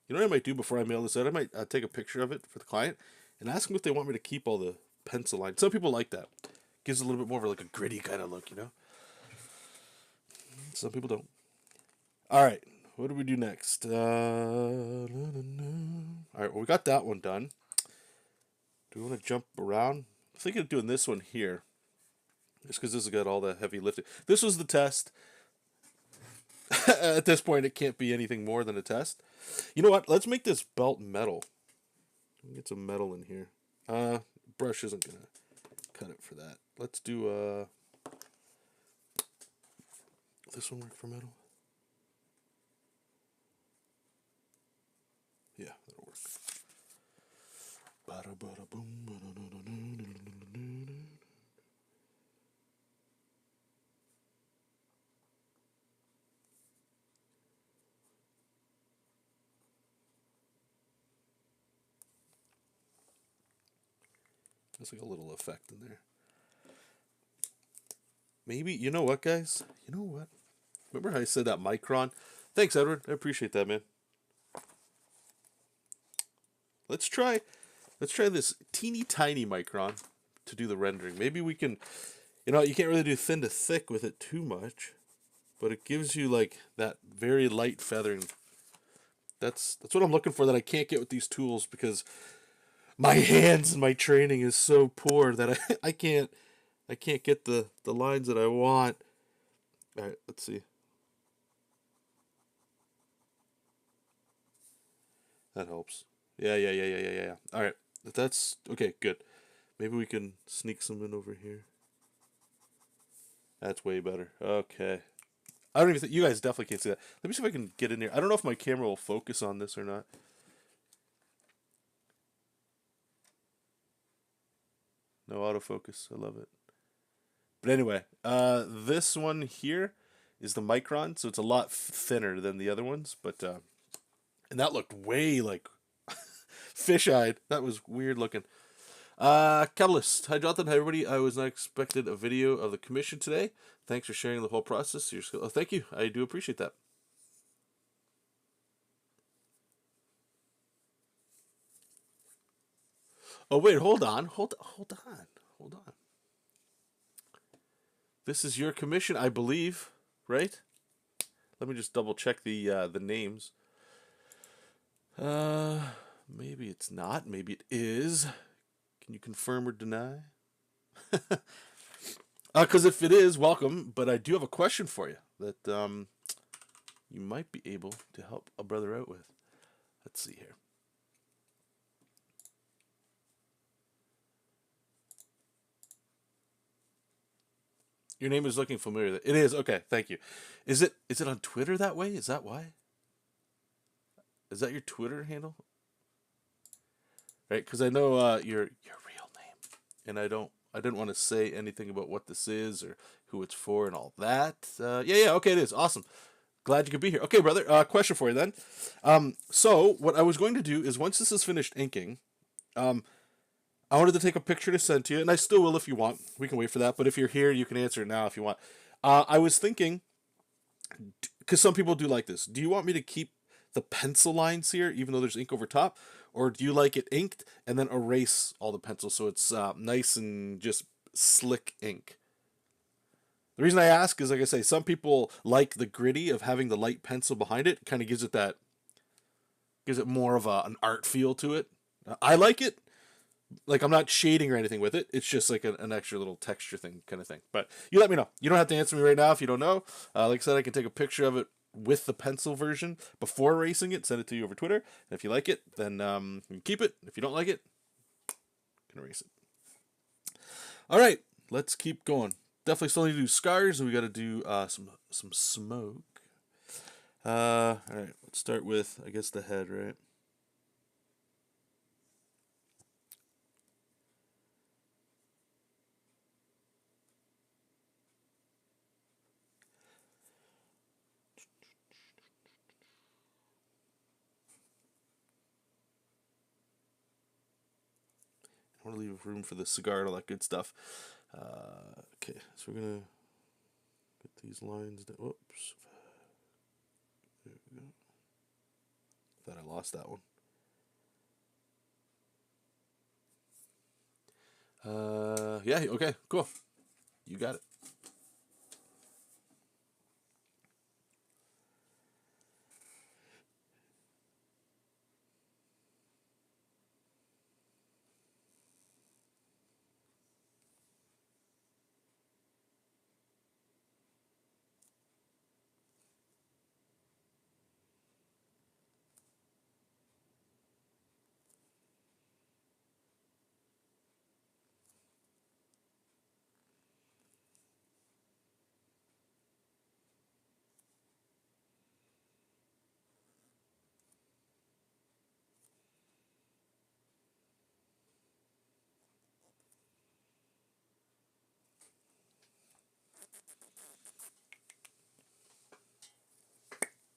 what I might do before I mail this out? I might take a picture of it for the client and ask them if they want me to keep all the pencil lines. Some people like that. Gives a little bit more of like a gritty kind of look, Some people don't. All right, what do we do next? All right, well, we got that one done. Do we want to jump around? I'm thinking of doing this one here. Just because this has got all the heavy lifting. This was the test. At this point, it can't be anything more than a test. You know what? Let's make this belt metal. Get some metal in here. Brush isn't going to cut it for that. Let's do, this one work for metal? Yeah, that'll work. There's like a little effect in there. Maybe, you know what, guys? You know what? Remember how I said that micron? Thanks, Edward. I appreciate that, man. Let's try this teeny tiny micron to do the rendering. Maybe we can, you know, you can't really do thin to thick with it too much, but it gives you like that very light feathering. That's what I'm looking for that I can't get with these tools because my hands and my training is so poor that I can't get the lines that I want. All right, let's see. That helps. Yeah. All right, that's okay. Good. Maybe we can sneak some in over here. That's way better. Okay. I don't even think you guys definitely can't see that. Let me see if I can get in here. I don't know if my camera will focus on this or not. No autofocus. I love it. But anyway, this one here is the micron, so it's a lot thinner than the other ones. But and that looked way like fish-eyed. That was weird looking. Catalyst. Hi, Jonathan. Hi, everybody. I was not expected a video of the commission today. Thanks for sharing the whole process. Oh, thank you. I do appreciate that. Oh, wait. Hold on. Hold on. This is your commission, I believe, right? Let me just double check the names. Maybe it's not. Maybe it is. Can you confirm or deny? Because if it is, welcome. But I do have a question for you that you might be able to help a brother out with. Let's see here. Your name is looking familiar. It is. Okay, thank you. Is it on Twitter that way? Is that why? Is that your Twitter handle? Right, because I know your real name, and I didn't want to say anything about what this is or who it's for and all that. Yeah. Okay, it is awesome. Glad you could be here. Okay, brother. Question for you then. So what I was going to do is once this is finished inking, I wanted to take a picture to send to you, and I still will if you want. We can wait for that, but if you're here, you can answer it now if you want. I was thinking, because some people do like this. Do you want me to keep the pencil lines here, even though there's ink over top, or do you like it inked and then erase all the pencils so it's nice and just slick ink? The reason I ask is, like I say, some people like the gritty of having the light pencil behind it. Kind of gives it more of an art feel to it. I like it. Like, I'm not shading or anything with it. It's just like an extra little texture thing kind of thing. But you let me know. You don't have to answer me right now if you don't know. Like I said, I can take a picture of it with the pencil version before erasing it, send it to you over Twitter. And if you like it, then you can keep it. If you don't like it, you can erase it. All right, let's keep going. Definitely still need to do scars, and we got to do some smoke. All right, let's start with, I guess, the head, right? I want to leave room for the cigar and all that good stuff. Okay, so we're gonna get these lines down. Whoops. There we go. Thought I lost that one. Yeah, okay, cool. You got it.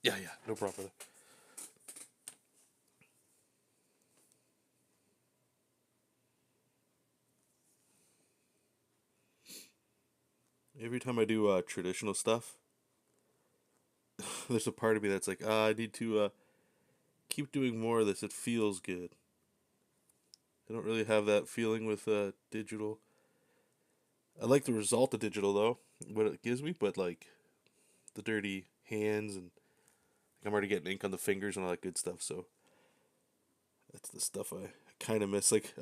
Yeah, no problem. Every time I do traditional stuff, there's a part of me that's like, I need to keep doing more of this. It feels good. I don't really have that feeling with digital. I like the result of digital though, what it gives me, but like the dirty hands and I'm already getting ink on the fingers and all that good stuff. So that's the stuff I kind of miss. Like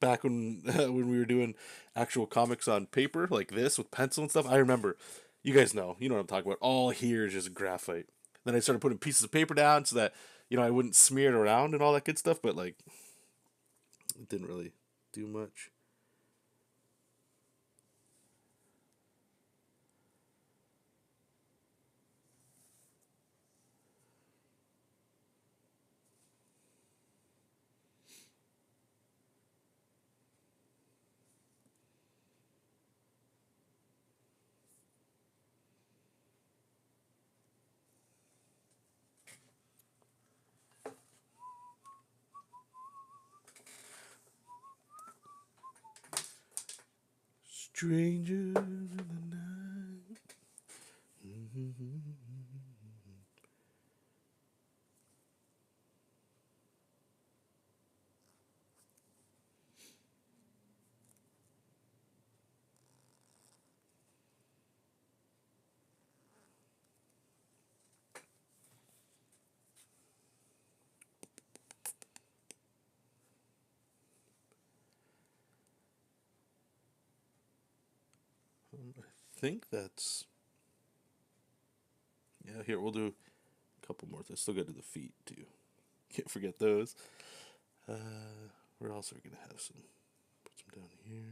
back when when we were doing actual comics on paper like this with pencil and stuff. I remember, you guys know, you know what I'm talking about. All here is just graphite. Then I started putting pieces of paper down so that I wouldn't smear it around and all that good stuff. But like, it didn't really do much. Strangers in the night. I think that's, yeah. Here we'll do a couple more. I still got to do the feet too. Can't forget those. Where else are we gonna have some? Put some down here.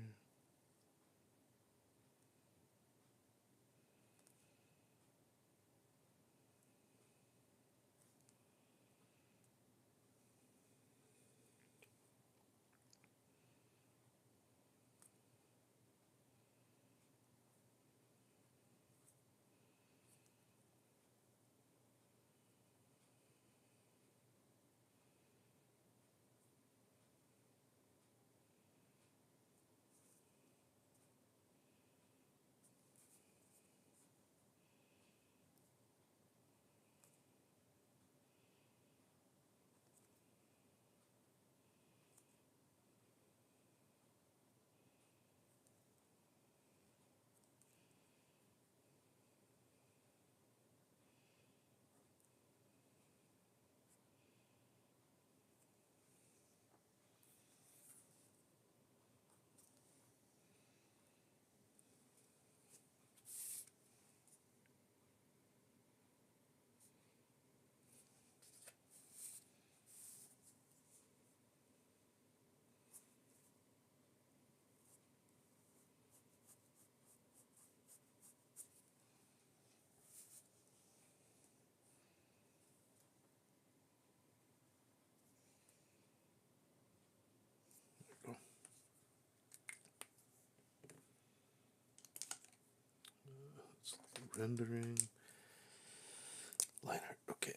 Rendering. Line art. Okay.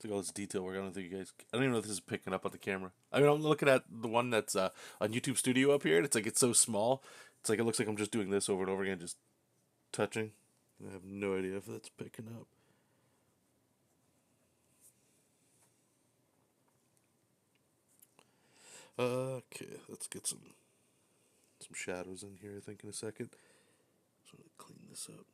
It's like all this detail work. I don't think you guys. I don't even know if this is picking up on the camera. I mean, I'm looking at the one that's on YouTube Studio up here, and it's like it's so small. It's like it looks like I'm just doing this over and over again, just touching. I have no idea if that's picking up. Okay, let's get some shadows in here. I think in a second. So I'm gonna clean this up.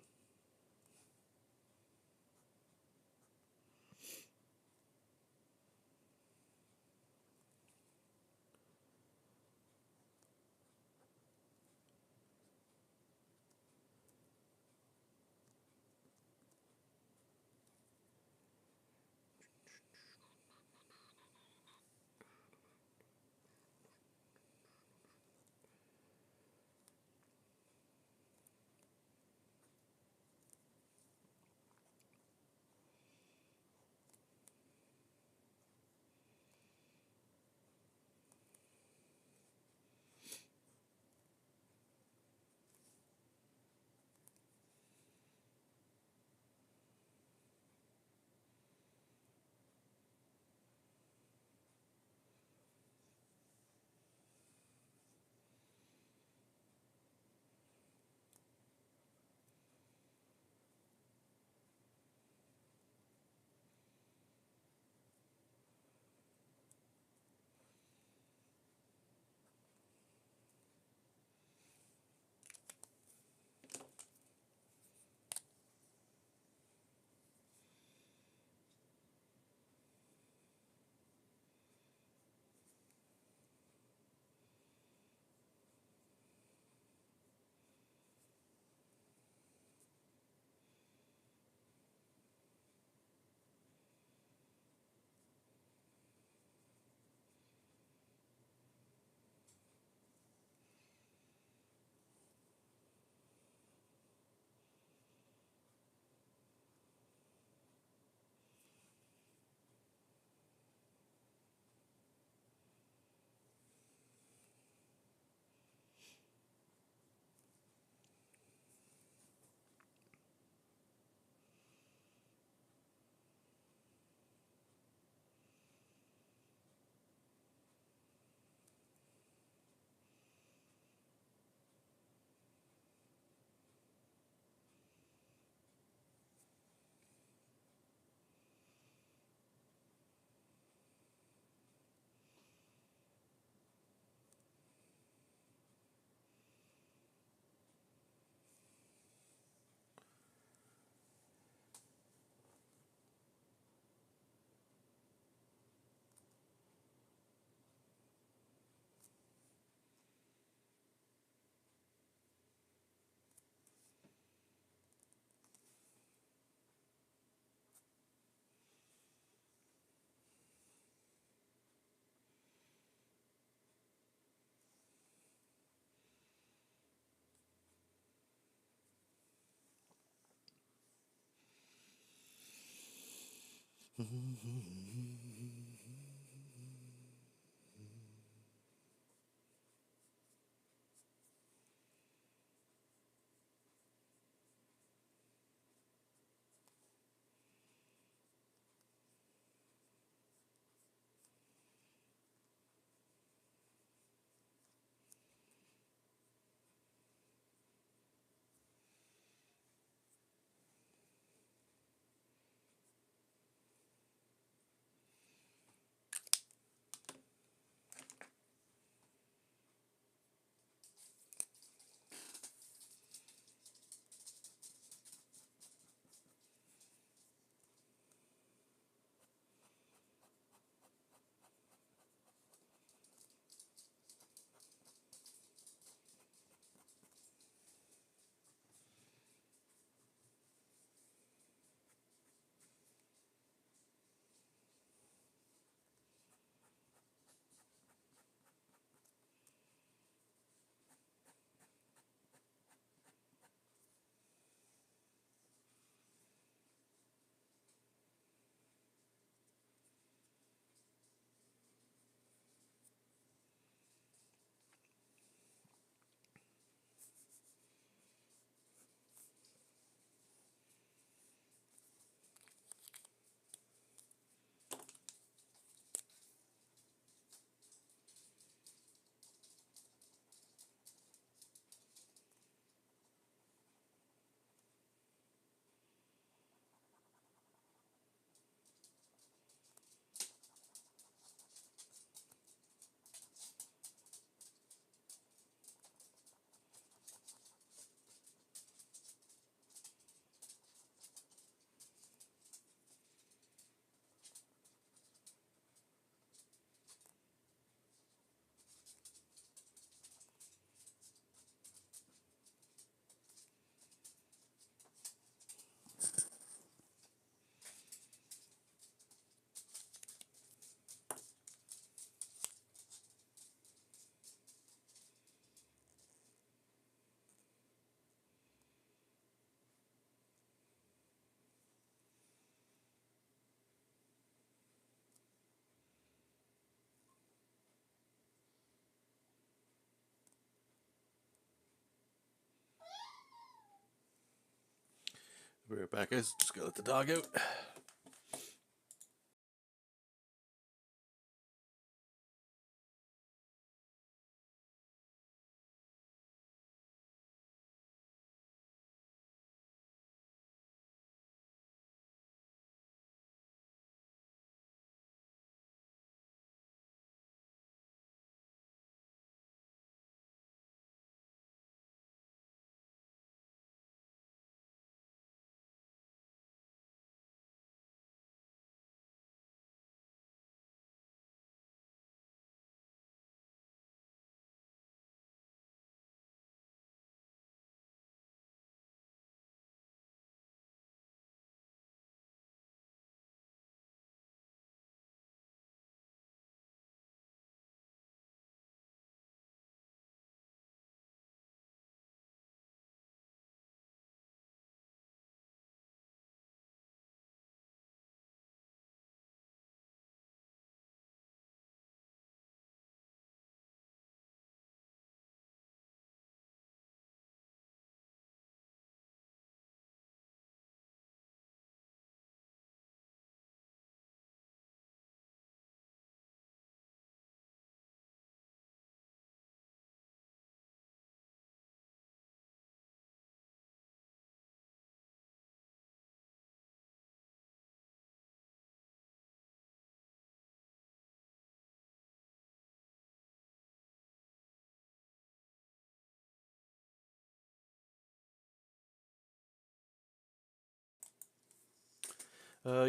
Be right back, guys. Just gotta let the dog out.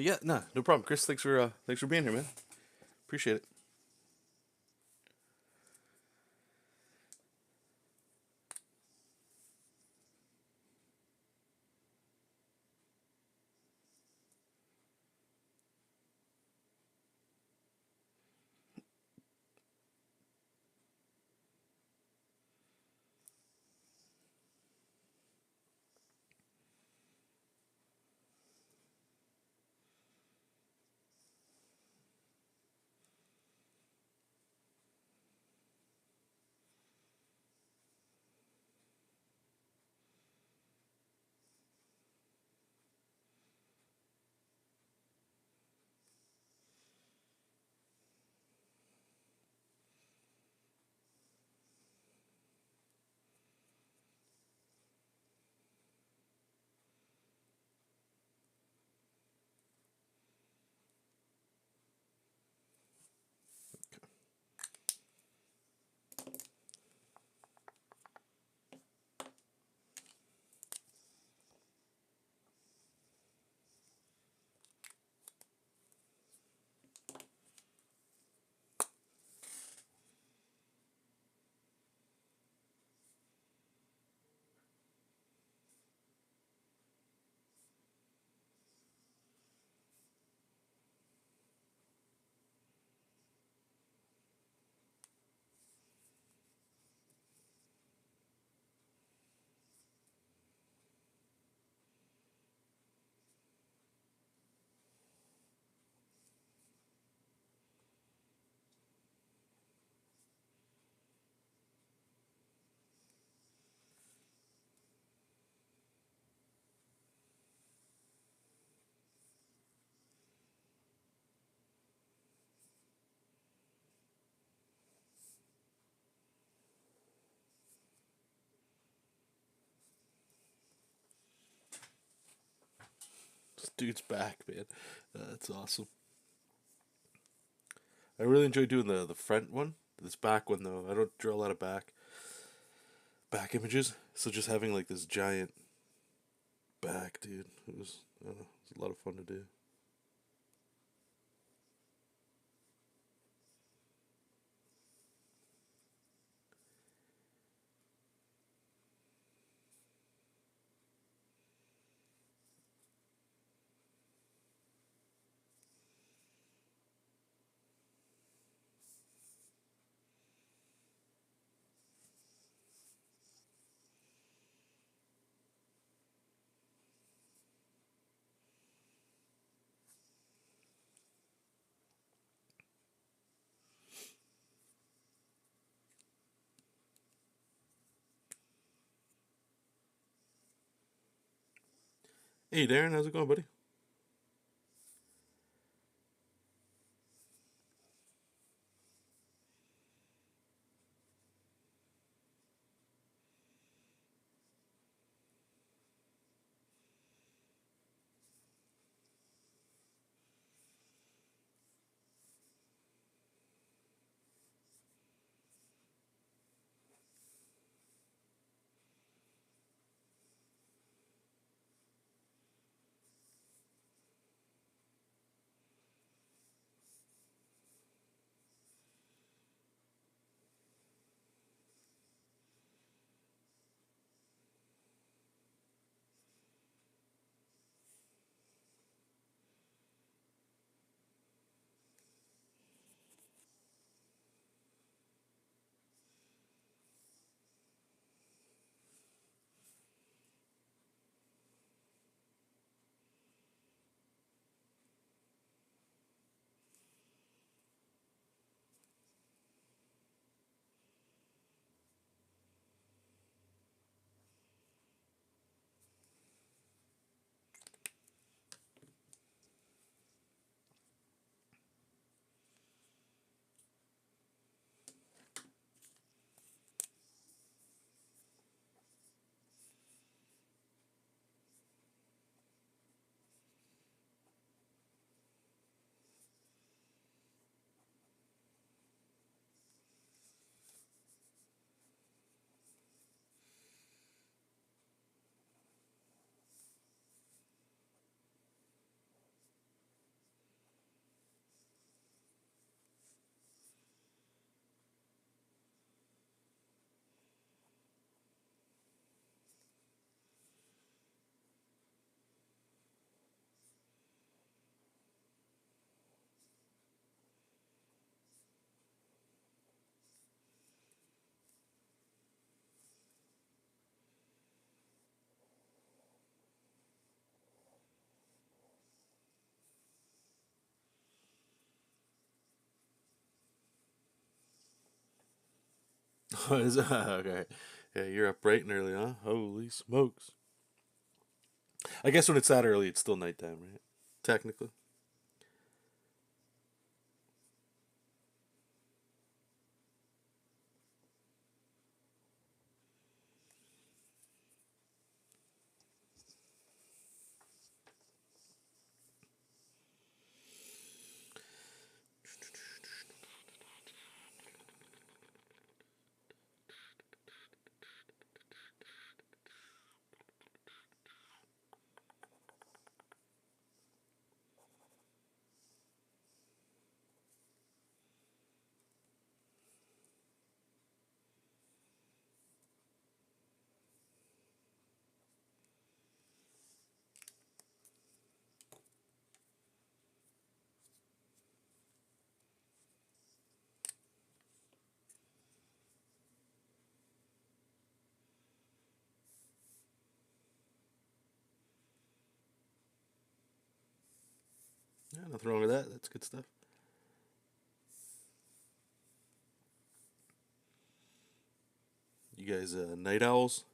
Yeah, nah, no problem, Chris. Thanks for being here, man. Appreciate it. This dude's back, man. That's awesome. I really enjoy doing the front one. This back one though, I don't draw a lot of back images. So just having like this giant back, dude, it was a lot of fun to do. Hey Darren, how's it going, buddy? Okay. Yeah, you're up bright and early, huh? Holy smokes. I guess when it's that early, it's still nighttime, right? Technically. Yeah, nothing wrong with that. That's good stuff. You guys, night owls?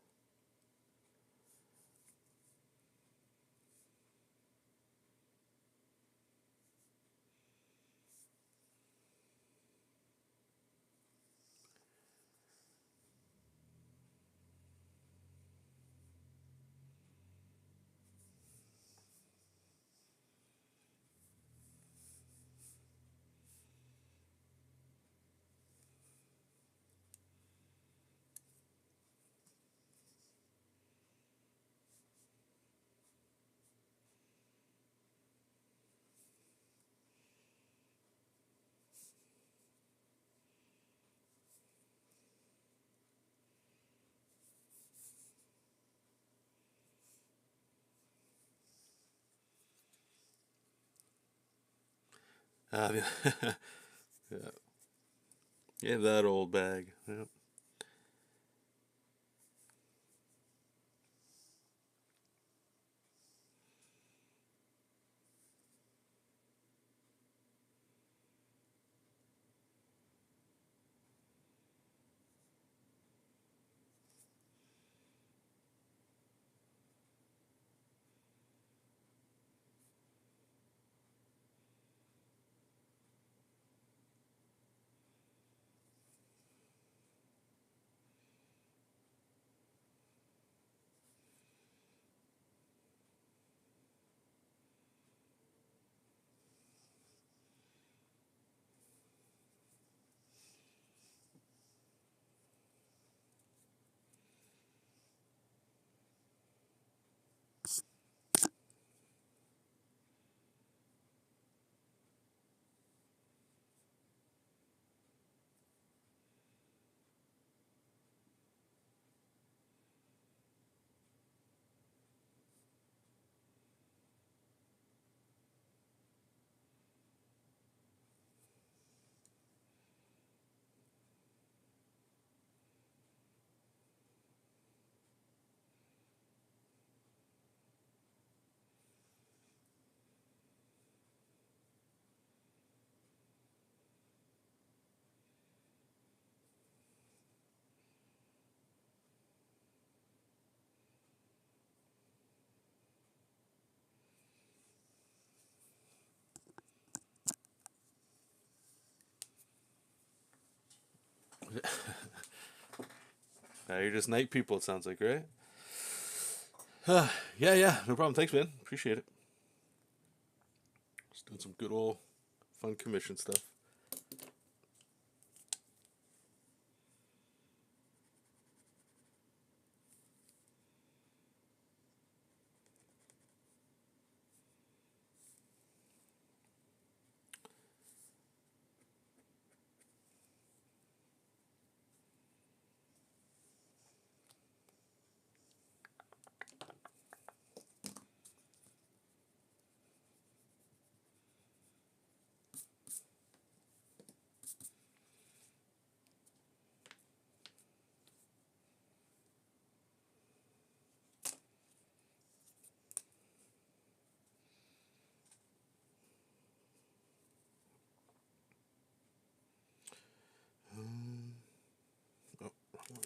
Yeah. Yeah. Yeah, that old bag. Yep. You're just night people, it sounds like, right? Yeah, no problem. Thanks, man. Appreciate it. Just doing some good old fun commission stuff. Oh, wrong one.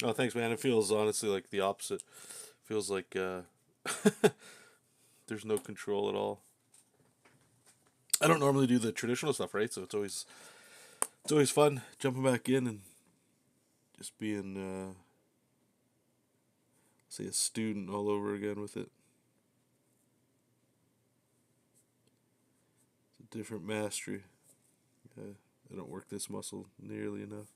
Oh, thanks, man. It feels honestly like the opposite. Feels like there's no control at all. I don't normally do the traditional stuff, right? So it's always fun jumping back in and just being say a student all over again with it. It's a different mastery. I don't work this muscle nearly enough.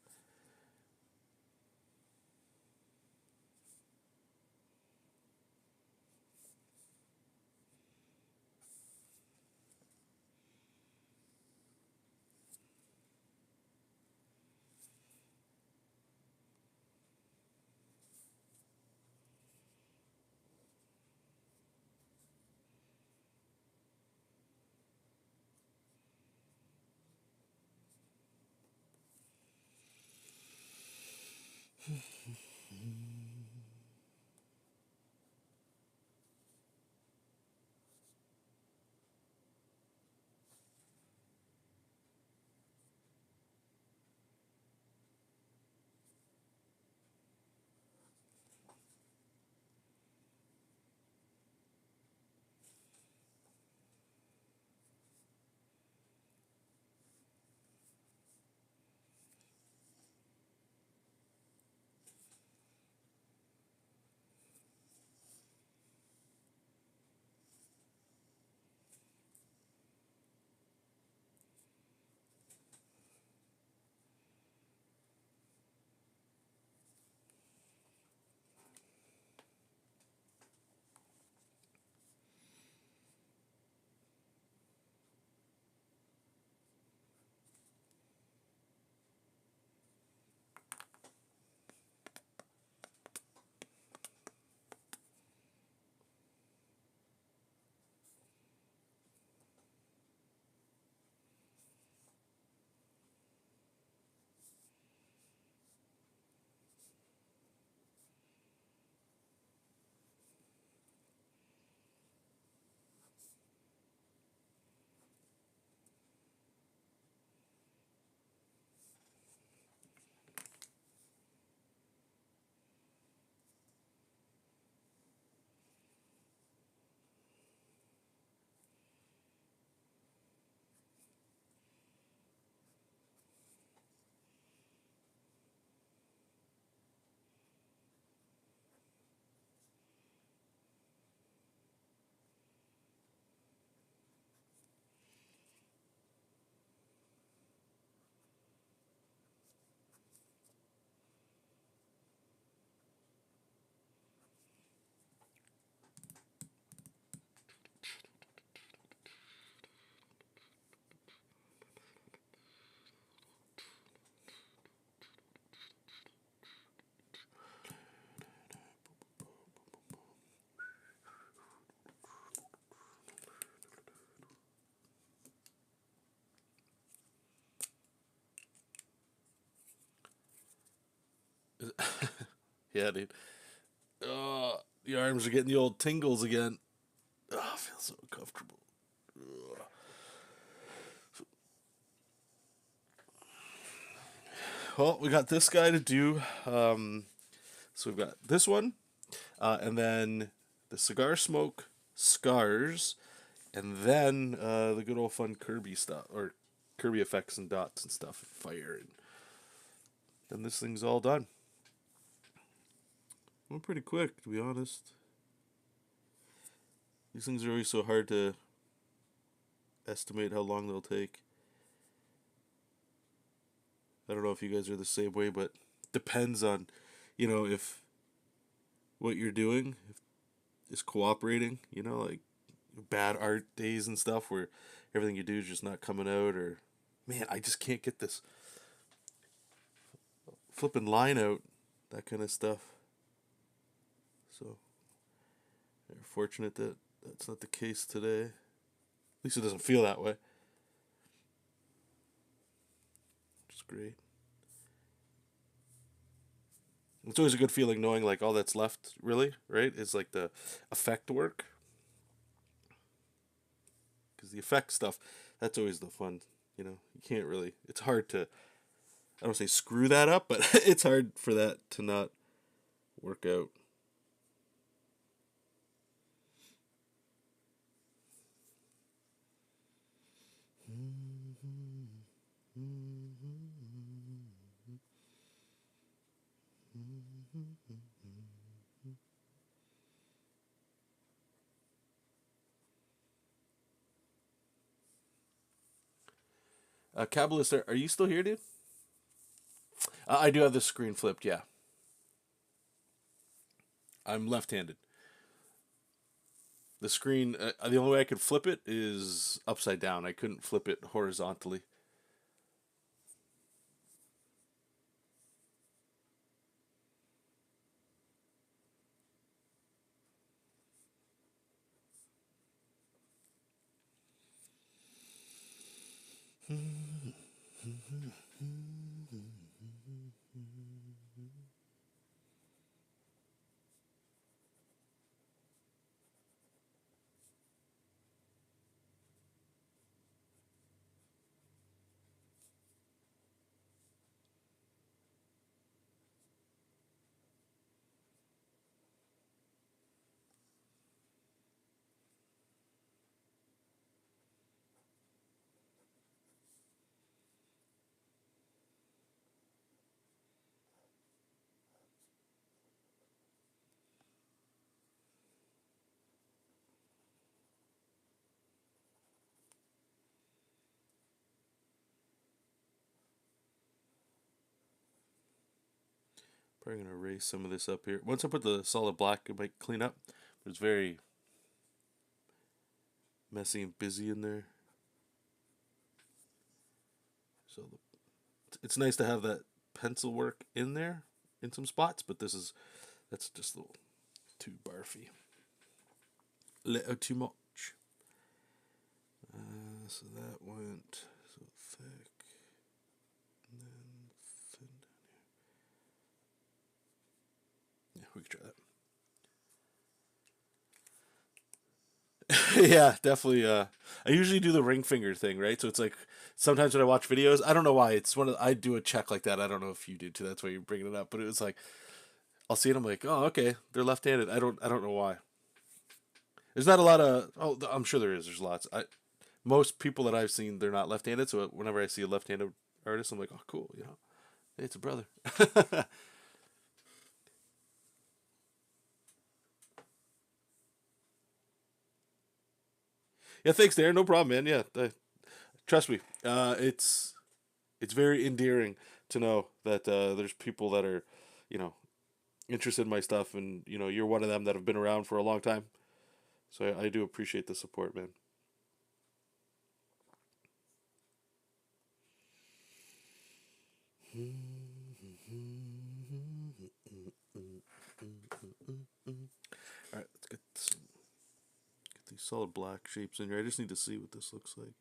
Yeah, dude. Oh, the arms are getting the old tingles again. Oh, I feel so uncomfortable. Ugh. Well, we got this guy to do. So we've got this one, and then the cigar smoke, scars, and then the good old fun Kirby stuff, or Kirby effects and dots and stuff, fire, and then this thing's all done. Went pretty quick, to be honest. These things are always so hard to estimate how long they'll take. I don't know if you guys are the same way, but depends on, if what you're doing is cooperating, like bad art days and stuff where everything you do is just not coming out, or man, I just can't get this flipping line out, that kind of stuff. So, we're fortunate that that's not the case today. At least it doesn't feel that way. Which is great. It's always a good feeling knowing like all that's left, really, right? Is like the effect work. Because the effect stuff, that's always the fun. You can't really. It's hard to. I don't say screw that up, but it's hard for that to not work out. Kabbalist, are you still here, dude? I do have the screen flipped, yeah. I'm left handed. The screen, the only way I could flip it is upside down. I couldn't flip it horizontally. Probably gonna erase some of this up here. Once I put the solid black, it might clean up. But it's very messy and busy in there. So it's nice to have that pencil work in there in some spots, but that's just a little too barfy. Little too much. So that went so thick, and then thin down here. Yeah, we can try that. Yeah, definitely. I usually do the ring finger thing, right? So it's like sometimes when I watch videos, I don't know why. It's I do a check like that. I don't know if you do too. That's why you're bringing it up. But it was like I'll see it. I'm like, oh, okay, they're left-handed. I don't know why. There's not a lot of. Oh, I'm sure there is. There's lots. Most people that I've seen, they're not left-handed. So whenever I see a left-handed artist, I'm like, oh, cool. Hey, it's a brother. Yeah, thanks, Darren. No problem, man. Yeah, trust me. It's very endearing to know that there's people that are, you know, interested in my stuff, and you're one of them that have been around for a long time. So I do appreciate the support, man. All right, let's get these solid black shapes in here. I just need to see what this looks like.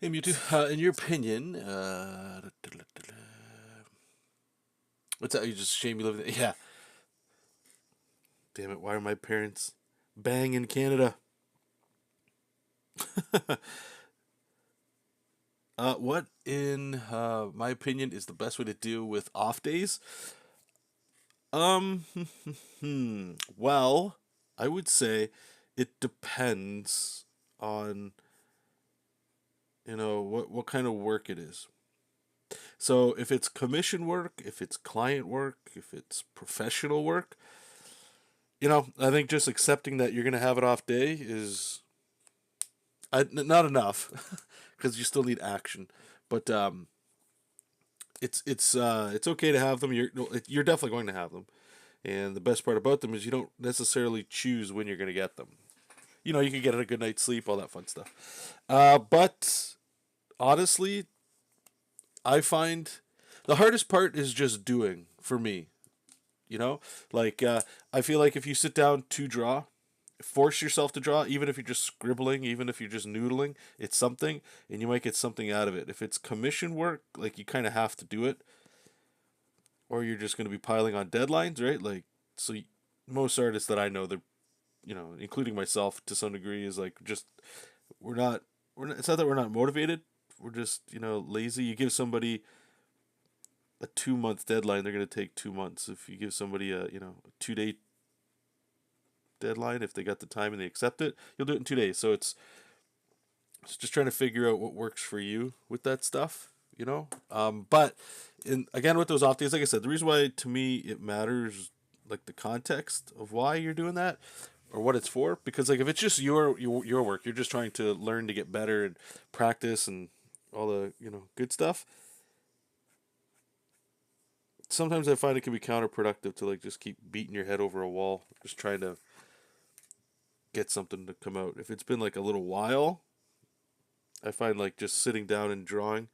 Hey, Mewtwo, in your opinion, what's that? You just shame you live in. Yeah. Damn it! Why are my parents bang in Canada? What, in my opinion, is the best way to deal with off days? Um, well, I would say it depends on what kind of work it is. So if it's commission work, if it's client work, if it's professional work, I think just accepting that you're gonna have an off day is not enough because you still need action. But it's okay to have them. You're definitely going to have them, and the best part about them is you don't necessarily choose when you're going to get them. You can get a good night's sleep, all that fun stuff. But honestly, I find the hardest part is just doing for me. You know, like I feel like if you sit down to draw, force yourself to draw, even if you're just scribbling, even if you're just noodling, it's something, and you might get something out of it. If it's commission work, like you kind of have to do it, or you're just going to be piling on deadlines, right? Like, so most artists that I know, they're, including myself to some degree, is like just we're not, it's not that we're not motivated. We're just lazy. You give somebody a 2 month deadline, they're going to take 2 months. If you give somebody a 2 day deadline, if they got the time and they accept it, you'll do it in 2 days. So it's just trying to figure out what works for you with that stuff. But again, with those off days, like I said, the reason why to me it matters, like the context of why you're doing that or what it's for, because like if it's just your work, you're just trying to learn to get better and practice and all the good stuff. Sometimes I find it can be counterproductive to like just keep beating your head over a wall, just trying to get something to come out. If it's been like a little while, I find like just sitting down and drawing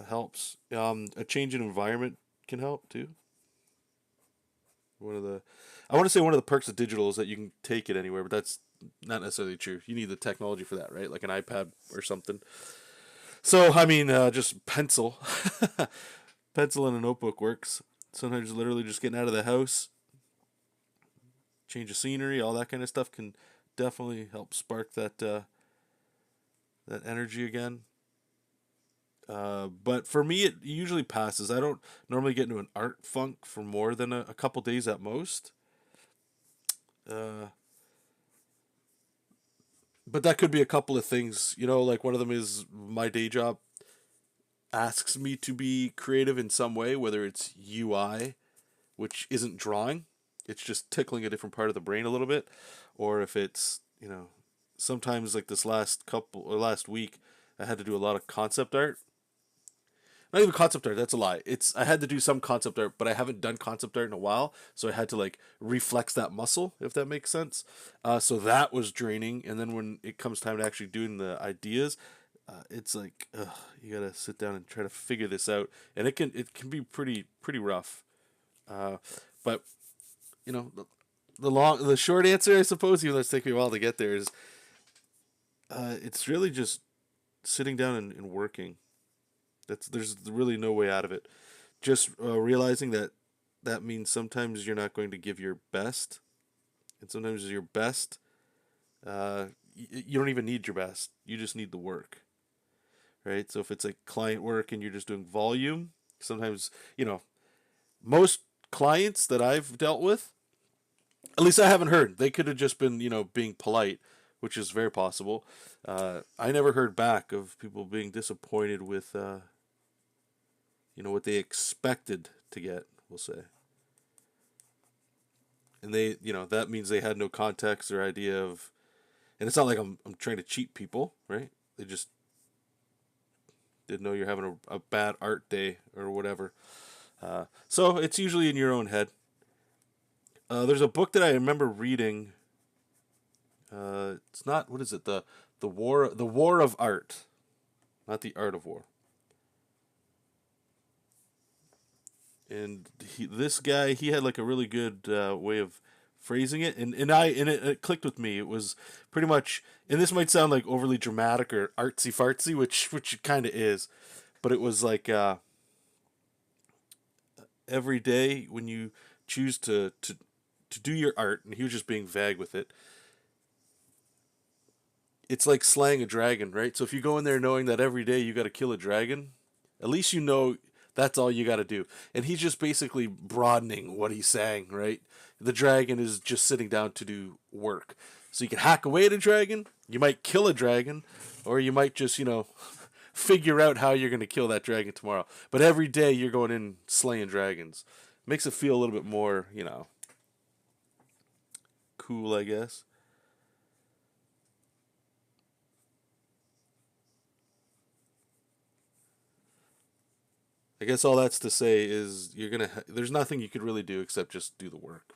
helps. A change in environment can help too. One of the, I want to say one of the perks of digital is that you can take it anywhere, but that's not necessarily true. You need the technology for that, right? Like an iPad or something. So I mean, just pencil, pencil and a notebook works. Sometimes literally just getting out of the house, change of scenery, all that kind of stuff can definitely help spark that energy again. But for me, it usually passes. I don't normally get into an art funk for more than a couple days at most. Uh, but that could be a couple of things. Like one of them is my day job asks me to be creative in some way, whether it's UI, which isn't drawing, it's just tickling a different part of the brain a little bit, or if it's, sometimes like this last couple or last week, I had to do a lot of concept art. Not even concept art. That's a lie. It's I had to do some concept art, but I haven't done concept art in a while, so I had to like reflex that muscle, if that makes sense. So that was draining, and then when it comes time to actually doing the ideas, it's like you gotta sit down and try to figure this out, and it can be pretty rough. Uh, but the short answer, I suppose, even though it's taking me a while to get there, is it's really just sitting down and working. There's really no way out of it. Just realizing that that means sometimes you're not going to give your best, and sometimes your best, you don't even need your best. You just need the work, right? So if it's like client work and you're just doing volume, sometimes most clients that I've dealt with, at least I haven't heard. They could have just been being polite, which is very possible. I never heard back of people being disappointed with what they expected to get, we'll say. And that means they had no context or idea of, and it's not like I'm trying to cheat people, right? They just didn't know you're having a bad art day or whatever. So it's usually in your own head. There's a book that I remember reading. It's not, what is it, the war of art, not the art of war. And this guy, he had like a really good way of phrasing it, and it clicked with me. It was pretty much, and this might sound like overly dramatic or artsy fartsy, which it kind of is, but it was like every day when you choose to do your art, and he was just being vague with it. It's like slaying a dragon, right? So if you go in there knowing that every day you got to kill a dragon, at least you know that's all you got to do. And he's just basically broadening what he's saying, right? The dragon is just sitting down to do work. So you can hack away at a dragon, you might kill a dragon, or you might just, figure out how you're going to kill that dragon tomorrow. But every day you're going in slaying dragons. Makes it feel a little bit more, cool, I guess. I guess all that's to say is there's nothing you could really do except just do the work.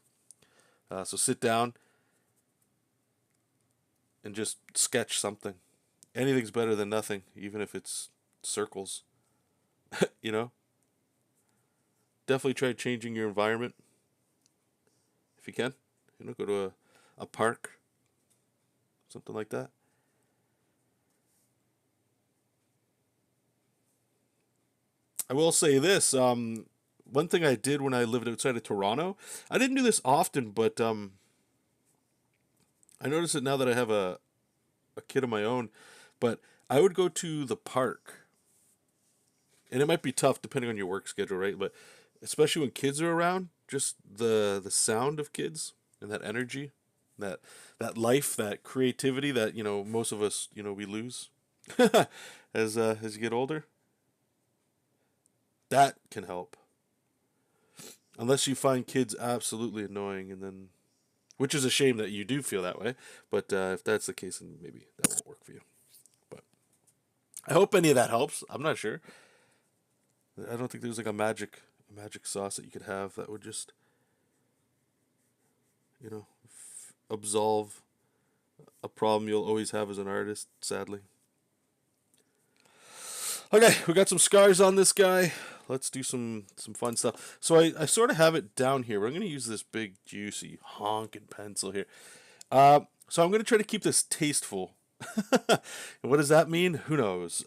So sit down and just sketch something. Anything's better than nothing, even if it's circles. you know, Definitely try changing your environment if you can. Go to a park, something like that. I will say this. One thing I did when I lived outside of Toronto, I didn't do this often, but I notice it now that I have a kid of my own. But I would go to the park, and it might be tough depending on your work schedule, right? But especially when kids are around, just the sound of kids and that energy, that that life, that creativity that most of us we lose as you get older. That can help. Unless you find kids absolutely annoying, and then, which is a shame that you do feel that way. But if that's the case, then maybe that won't work for you. But I hope any of that helps. I'm not sure. I don't think there's like a magic sauce that you could have that would just absolve a problem you'll always have as an artist. Sadly. Okay, we got some scars on this guy. Let's do some fun stuff. So I sort of have it down here, but I'm going to use this big, juicy, honking pencil here. So I'm going to try to keep this tasteful. And what does that mean? Who knows?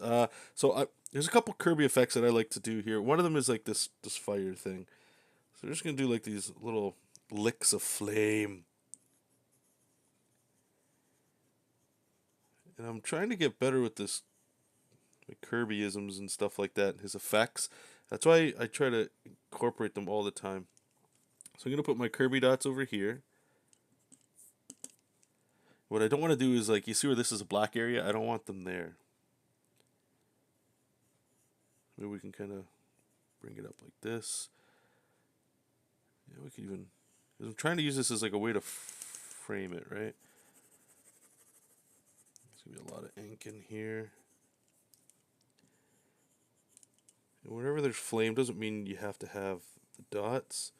There's a couple Kirby effects that I like to do here. One of them is like this fire thing. So I'm just going to do like these little licks of flame. And I'm trying to get better with this like Kirbyisms and stuff like that, his effects. That's why I try to incorporate them all the time. So I'm going to put my Kirby dots over here. What I don't want to do is, like, you see where this is a black area? I don't want them there. Maybe we can kind of bring it up like this. Yeah, we could even... I'm trying to use this as like a way to frame it, right? There's going to be a lot of ink in here. And wherever there's flame doesn't mean you have to have the dots.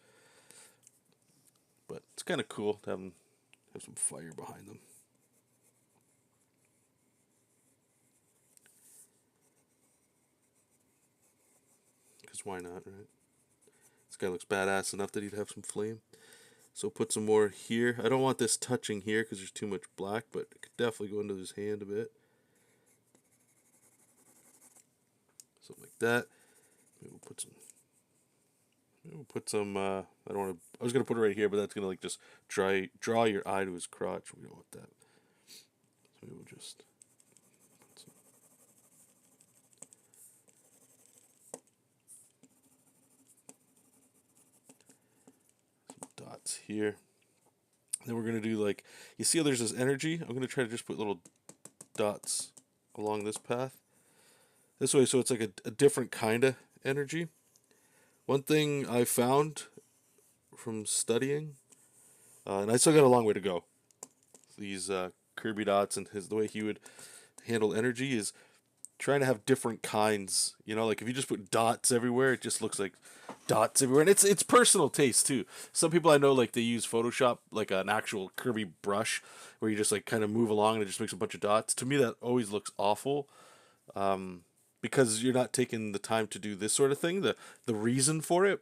But it's kind of cool to have some fire behind them. Because why not, right? This guy looks badass enough that he'd have some flame. So put some more here. I don't want this touching here because there's too much black, but it could definitely go into his hand a bit. Something like that. Maybe we'll put some. Maybe we'll put some. I don't want to. I was gonna put it right here, but that's gonna like just draw your eye to his crotch. We don't want that. So maybe we'll just put some dots here. Then we're gonna do like, you see how there's this energy. I'm gonna try to just put little dots along this path. This way, so it's like a different kind of energy. One thing I found from studying, and I still got a long way to go. These Kirby dots and the way he would handle energy is trying to have different kinds. Like if you just put dots everywhere, it just looks like dots everywhere. And it's personal taste too. Some people I know, like, they use Photoshop, like an actual Kirby brush, where you just like kind of move along and it just makes a bunch of dots. To me, that always looks awful. Because you're not taking the time to do this sort of thing, the reason for it.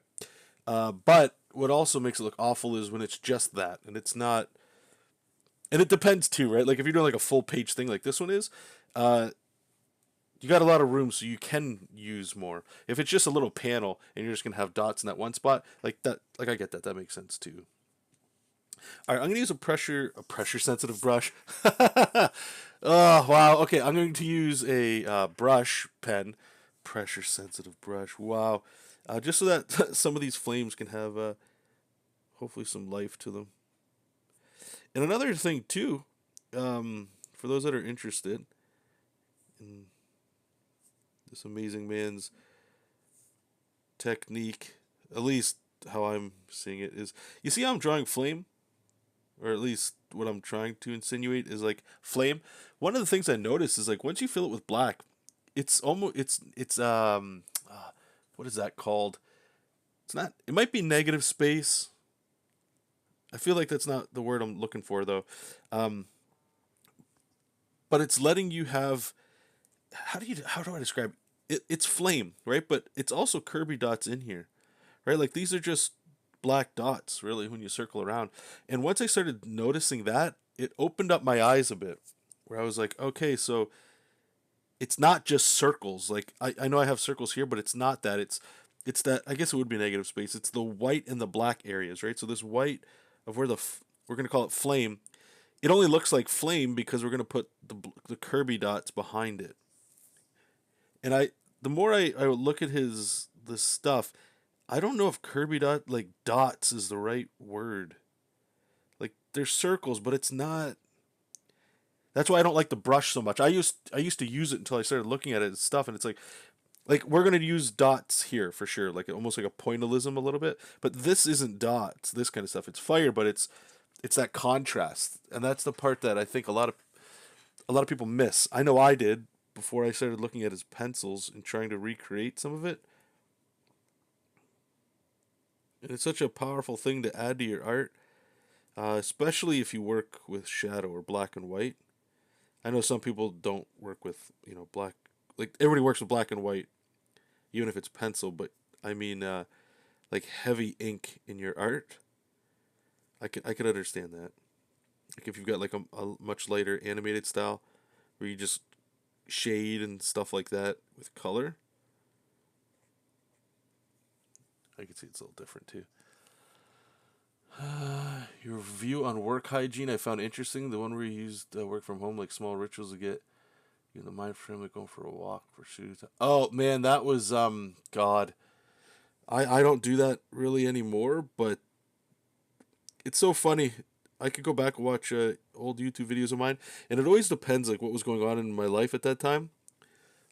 But what also makes it look awful is when it's just that, and it's not. And it depends too, right? Like if you're doing like a full page thing like this one is, uh, you got a lot of room, so you can use more. If it's just a little panel and you're just gonna have dots in that one spot, like that, like I get that. That makes sense too. All right, I'm gonna use a pressure sensitive brush. Oh wow. Okay, I'm going to use a brush pen, pressure sensitive brush. Wow, just so that some of these flames can have hopefully some life to them. And another thing too, for those that are interested in this amazing man's technique, at least how I'm seeing it is, you see how I'm drawing flame, or at least what I'm trying to insinuate is like flame. One of the things I noticed is like once you fill it with black, it's almost what is that called? It's not. It might be negative space. I feel like that's not the word I'm looking for though. Um, but it's letting you have how do I describe it? It's flame, right? But it's also Kirby dots in here, right? Like these are just black dots, really, when you circle around. And once I started noticing that, it opened up my eyes a bit, where I was like, okay, so it's not just circles. Like I know I have circles here, but it's not that. It's that I guess it would be negative space. It's the white and the black areas, right? So this white of where we're gonna call it flame. It only looks like flame because we're gonna put the Kirby dots behind it. And the more I look at his this stuff, I don't know if Kirby dots is the right word. Like they're circles, but it's not. That's why I don't like the brush so much. I used to use it until I started looking at it and stuff, and it's like we're gonna use dots here for sure, like almost like a pointillism a little bit. But this isn't dots. This kind of stuff. It's fire, but it's that contrast, and that's the part that I think a lot of people miss. I know I did before I started looking at his pencils and trying to recreate some of it. And it's such a powerful thing to add to your art, especially if you work with shadow or black and white. I know some people don't work with black. Like everybody works with black and white, even if it's pencil. But I mean, like heavy ink in your art. I could understand that. Like if you've got like a much lighter animated style, where you just shade and stuff like that with color. I can see it's a little different too. Your view on work hygiene I found interesting. The one where you used work from home, like small rituals to get you in the mind frame, like going for a walk, for shoes. Oh man, that was God. I don't do that really anymore, but it's so funny. I could go back and watch old YouTube videos of mine, and it always depends like what was going on in my life at that time,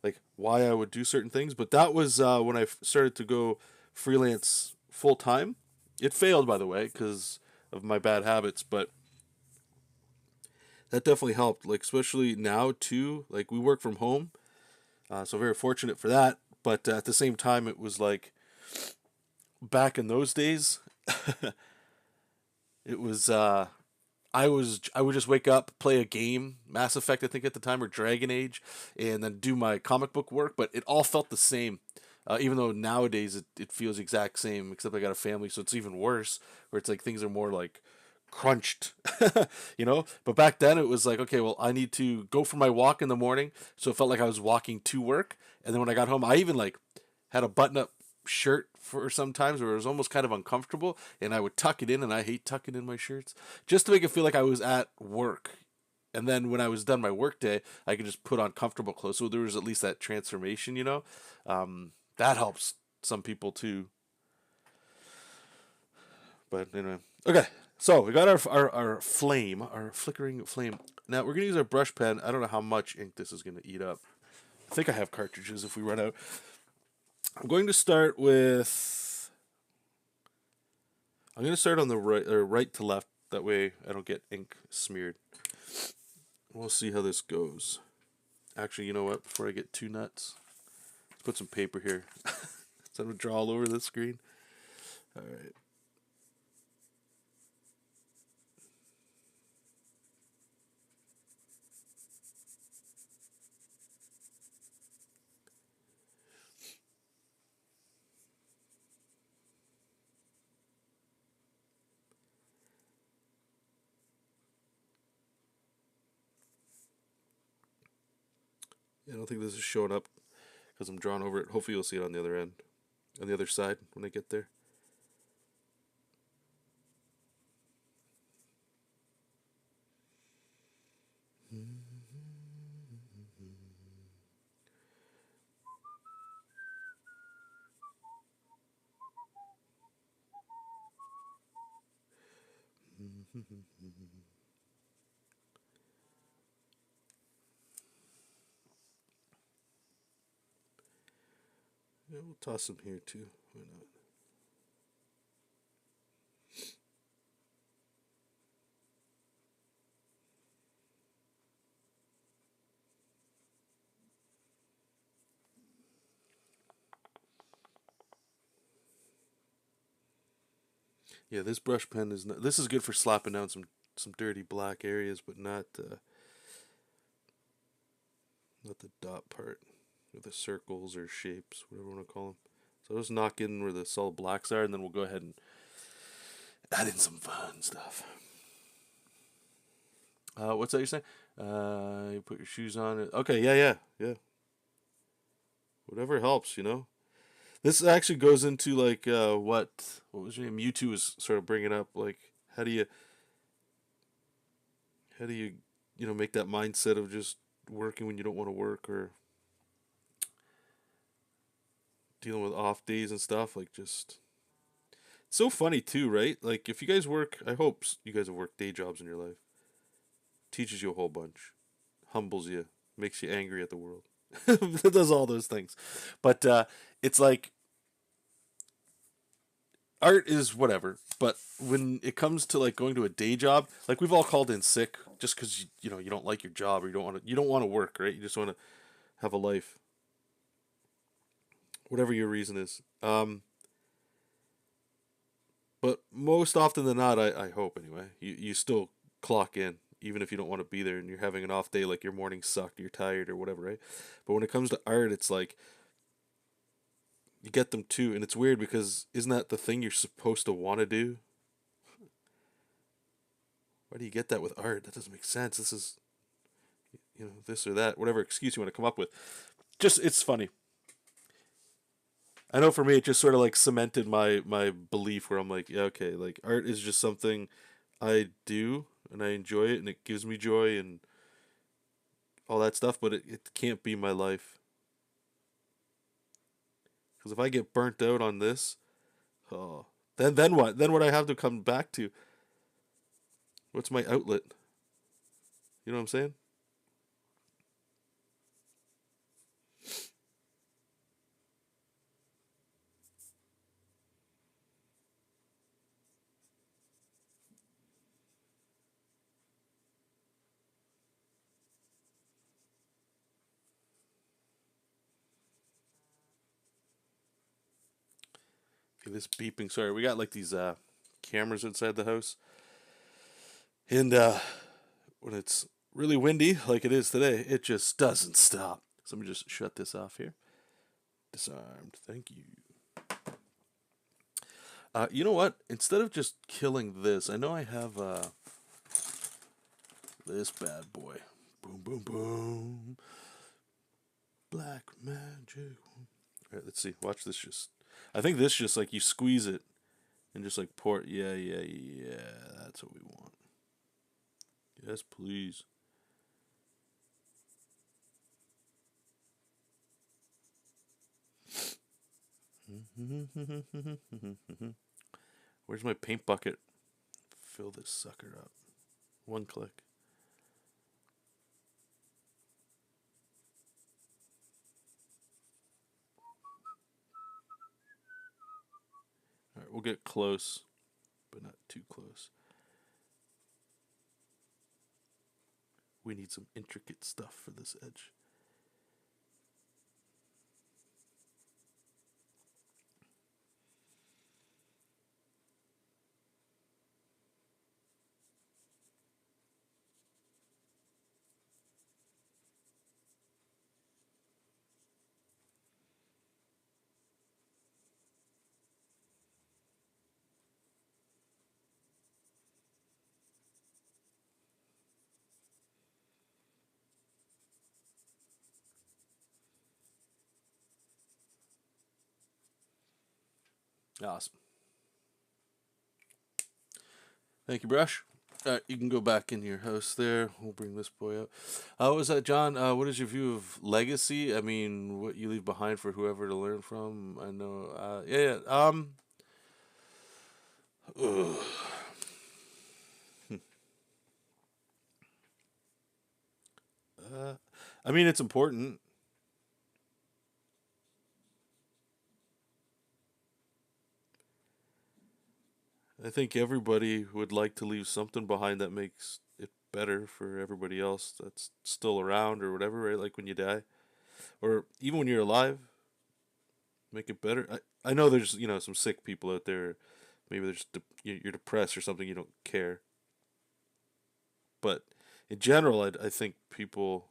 like why I would do certain things. But that was when I started to go freelance full time. It failed, by the way, because of my bad habits, but that definitely helped. Like especially now too, like we work from home, so very fortunate for that. But at the same time, it was like back in those days, it was I would just wake up, play a game, Mass Effect I think at the time, or Dragon Age, and then do my comic book work. But it all felt the same. Even though nowadays it feels exact same, except I got a family, so it's even worse. Where it's like things are more like crunched, But back then it was like, okay, well I need to go for my walk in the morning, so it felt like I was walking to work. And then when I got home, I even like had a button up shirt for sometimes where it was almost kind of uncomfortable, and I would tuck it in, and I hate tucking in my shirts just to make it feel like I was at work. And then when I was done my work day, I could just put on comfortable clothes. So there was at least that transformation. That helps some people too. But anyway, okay. So we got our flame, our flickering flame. Now we're gonna use our brush pen. I don't know how much ink this is gonna eat up. I think I have cartridges if we run out. I'm going to start with. I'm going to start on the right, or right to left. That way I don't get ink smeared. We'll see how this goes. Actually, you know what? Before I get too nuts, let's put some paper here. So I'm going to draw all over the screen. All right. I don't think this is showing up because I'm drawn over it. Hopefully you'll see it on the other end, on the other side when I get there. Yeah, we'll toss some here too. Why not? Yeah, this brush pen is not. This is good for slapping down some dirty black areas, but not the dot part, or the circles or shapes, whatever you want to call them. So I'll just knock in where the solid blacks are, and then we'll go ahead and add in some fun stuff. What's that you're saying? You put your shoes on. Okay, yeah. Whatever helps, you know. This actually goes into like what was your name? Mewtwo was sort of bringing up like how do you how do you make that mindset of just working when you don't want to work or dealing with off days and stuff like just it's so funny too, right? Like if you guys work, I hope you guys have worked day jobs in your life. Teaches you a whole bunch, humbles you, makes you angry at the world. It does all those things, but it's like art is whatever. But when it comes to like going to a day job, like we've all called in sick just because you don't like your job or you don't want to work, right? You just want to have a life, whatever your reason is. But most often than not, I hope anyway, you still clock in, even if you don't want to be there and you're having an off day, like your morning sucked, you're tired or whatever, right? But when it comes to art, it's like you get them too, and it's weird because isn't that the thing you're supposed to want to do? Why do you get that with art? That doesn't make sense. This is this or that, whatever excuse you want to come up with. Just it's funny. I know for me, it just sort of like cemented my belief where I'm like, yeah, okay, like art is just something I do and I enjoy it and it gives me joy and all that stuff, but it can't be my life. Because if I get burnt out on this, oh, then what? Then what I have to come back to? What's my outlet? You know what I'm saying? Okay, this beeping. Sorry, we got like these cameras inside the house, and when it's really windy, like it is today, it just doesn't stop. So let me just shut this off here. Disarmed. Thank you. You know what? Instead of just killing this, I know I have this bad boy. Boom, boom, boom. Black magic. All right, let's see. Watch this. Just, I think this just like you squeeze it and just like pour it. Yeah, yeah, yeah. That's what we want. Yes, please. Where's my paint bucket? Fill this sucker up. One click. All right, we'll get close, but not too close. We need some intricate stuff for this edge. Awesome. Thank you, Brush. All right, you can go back in your house there. We'll bring this boy out. What was that, John? What is your view of legacy? I mean, what you leave behind for whoever to learn from. I know. Yeah, yeah. Ugh. Uh, I mean, it's important. I think everybody would like to leave something behind that makes it better for everybody else that's still around or whatever, right? Like when you die, or even when you're alive, make it better. I know there's some sick people out there. Maybe you're depressed or something. You don't care, but in general, I think people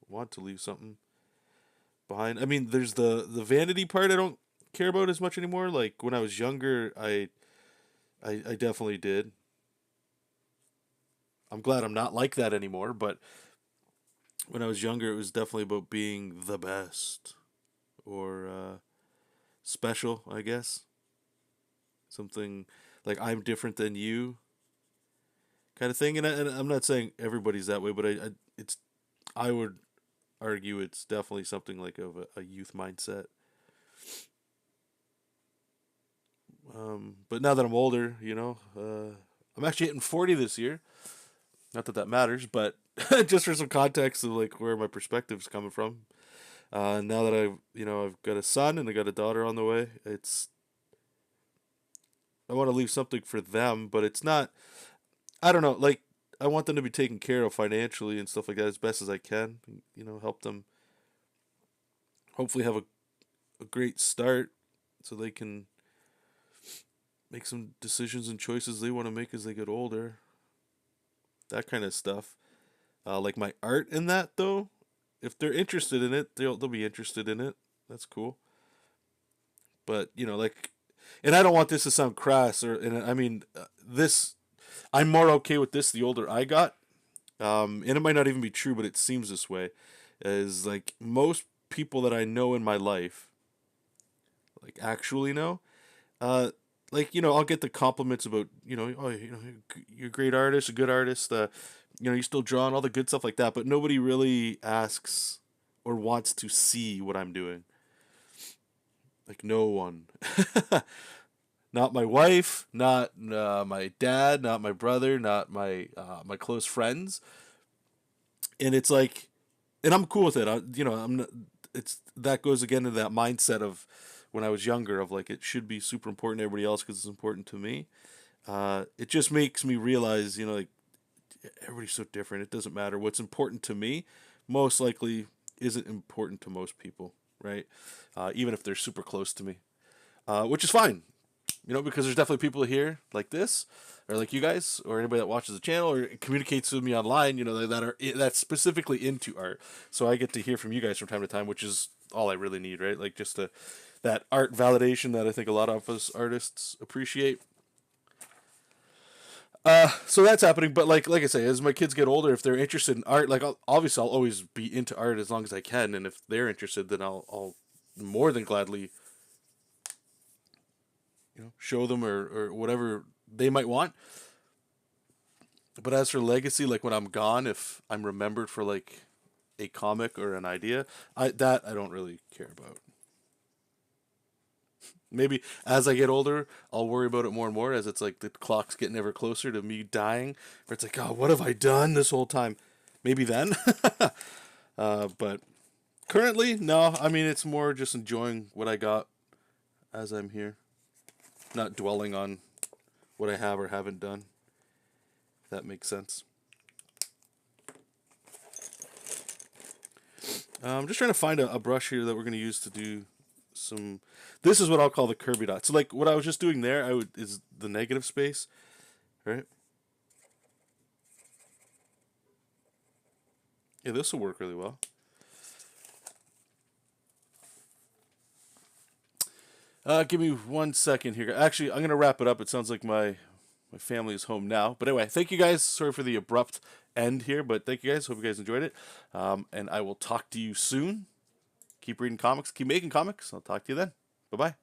want to leave something behind. I mean, there's the vanity part. I don't care about as much anymore. Like when I was younger, I definitely did. I'm glad I'm not like that anymore. But when I was younger, it was definitely about being the best or special, I guess. Something like I'm different than you kind of thing. And I'm not saying everybody's that way, but I would argue it's definitely something like of a youth mindset. But now that I'm older, I'm actually hitting 40 this year. Not that that matters, but just for some context of like where my perspective's coming from. Now that I've got a son and I got a daughter on the way, I want to leave something for them, but it's not. I don't know. Like I want them to be taken care of financially and stuff like that as best as I can. Help them hopefully have a great start so they can make some decisions and choices they want to make as they get older. That kind of stuff. Like my art in that though, if they're interested in it, they'll be interested in it. That's cool. But like, and I don't want this to sound crass and I mean, this. I'm more okay with this the older I got. And it might not even be true, but it seems this way. Is like most people that I know in my life, like actually know, uh, like I'll get the compliments about oh you're a great artist, a good artist, you still drawing all the good stuff like that, but nobody really asks or wants to see what I'm doing. Like no one, not my wife, not my dad, not my brother, not my close friends, and it's like, and I'm cool with it. I'm not, it's that goes again to that mindset of when I was younger of like it should be super important to everybody else because it's important to me. It just makes me realize, like everybody's so different. It doesn't matter what's important to me. Most likely isn't important to most people, right? Even if they're super close to me, which is fine. Because there's definitely people here like this, or like you guys, or anybody that watches the channel or communicates with me online, that are that's specifically into art. So I get to hear from you guys from time to time, which is all I really need, right? Like just that art validation that I think a lot of us artists appreciate. So that's happening, but like I say, as my kids get older, if they're interested in art, like obviously I'll always be into art as long as I can, and if they're interested, then I'll more than gladly show them or whatever they might want. But as for legacy, like when I'm gone, if I'm remembered for like a comic or an idea, I don't really care about. Maybe as I get older, I'll worry about it more and more as it's like the clock's getting ever closer to me dying. Where it's like, oh, what have I done this whole time? Maybe then. But currently, no. I mean, it's more just enjoying what I got as I'm here, not dwelling on what I have or haven't done. If that makes sense. I'm just trying to find a brush here that we're going to use to do some. This is what I'll call the Kirby dot. So like what I was just doing there, is the negative space, right? Yeah, this will work really well. Give me 1 second here. Actually, I'm gonna wrap it up. It sounds like my family is home now. But anyway, thank you guys. Sorry for the abrupt end here, but thank you guys. Hope you guys enjoyed it. And I will talk to you soon. Keep reading comics. Keep making comics. I'll talk to you then. Bye bye.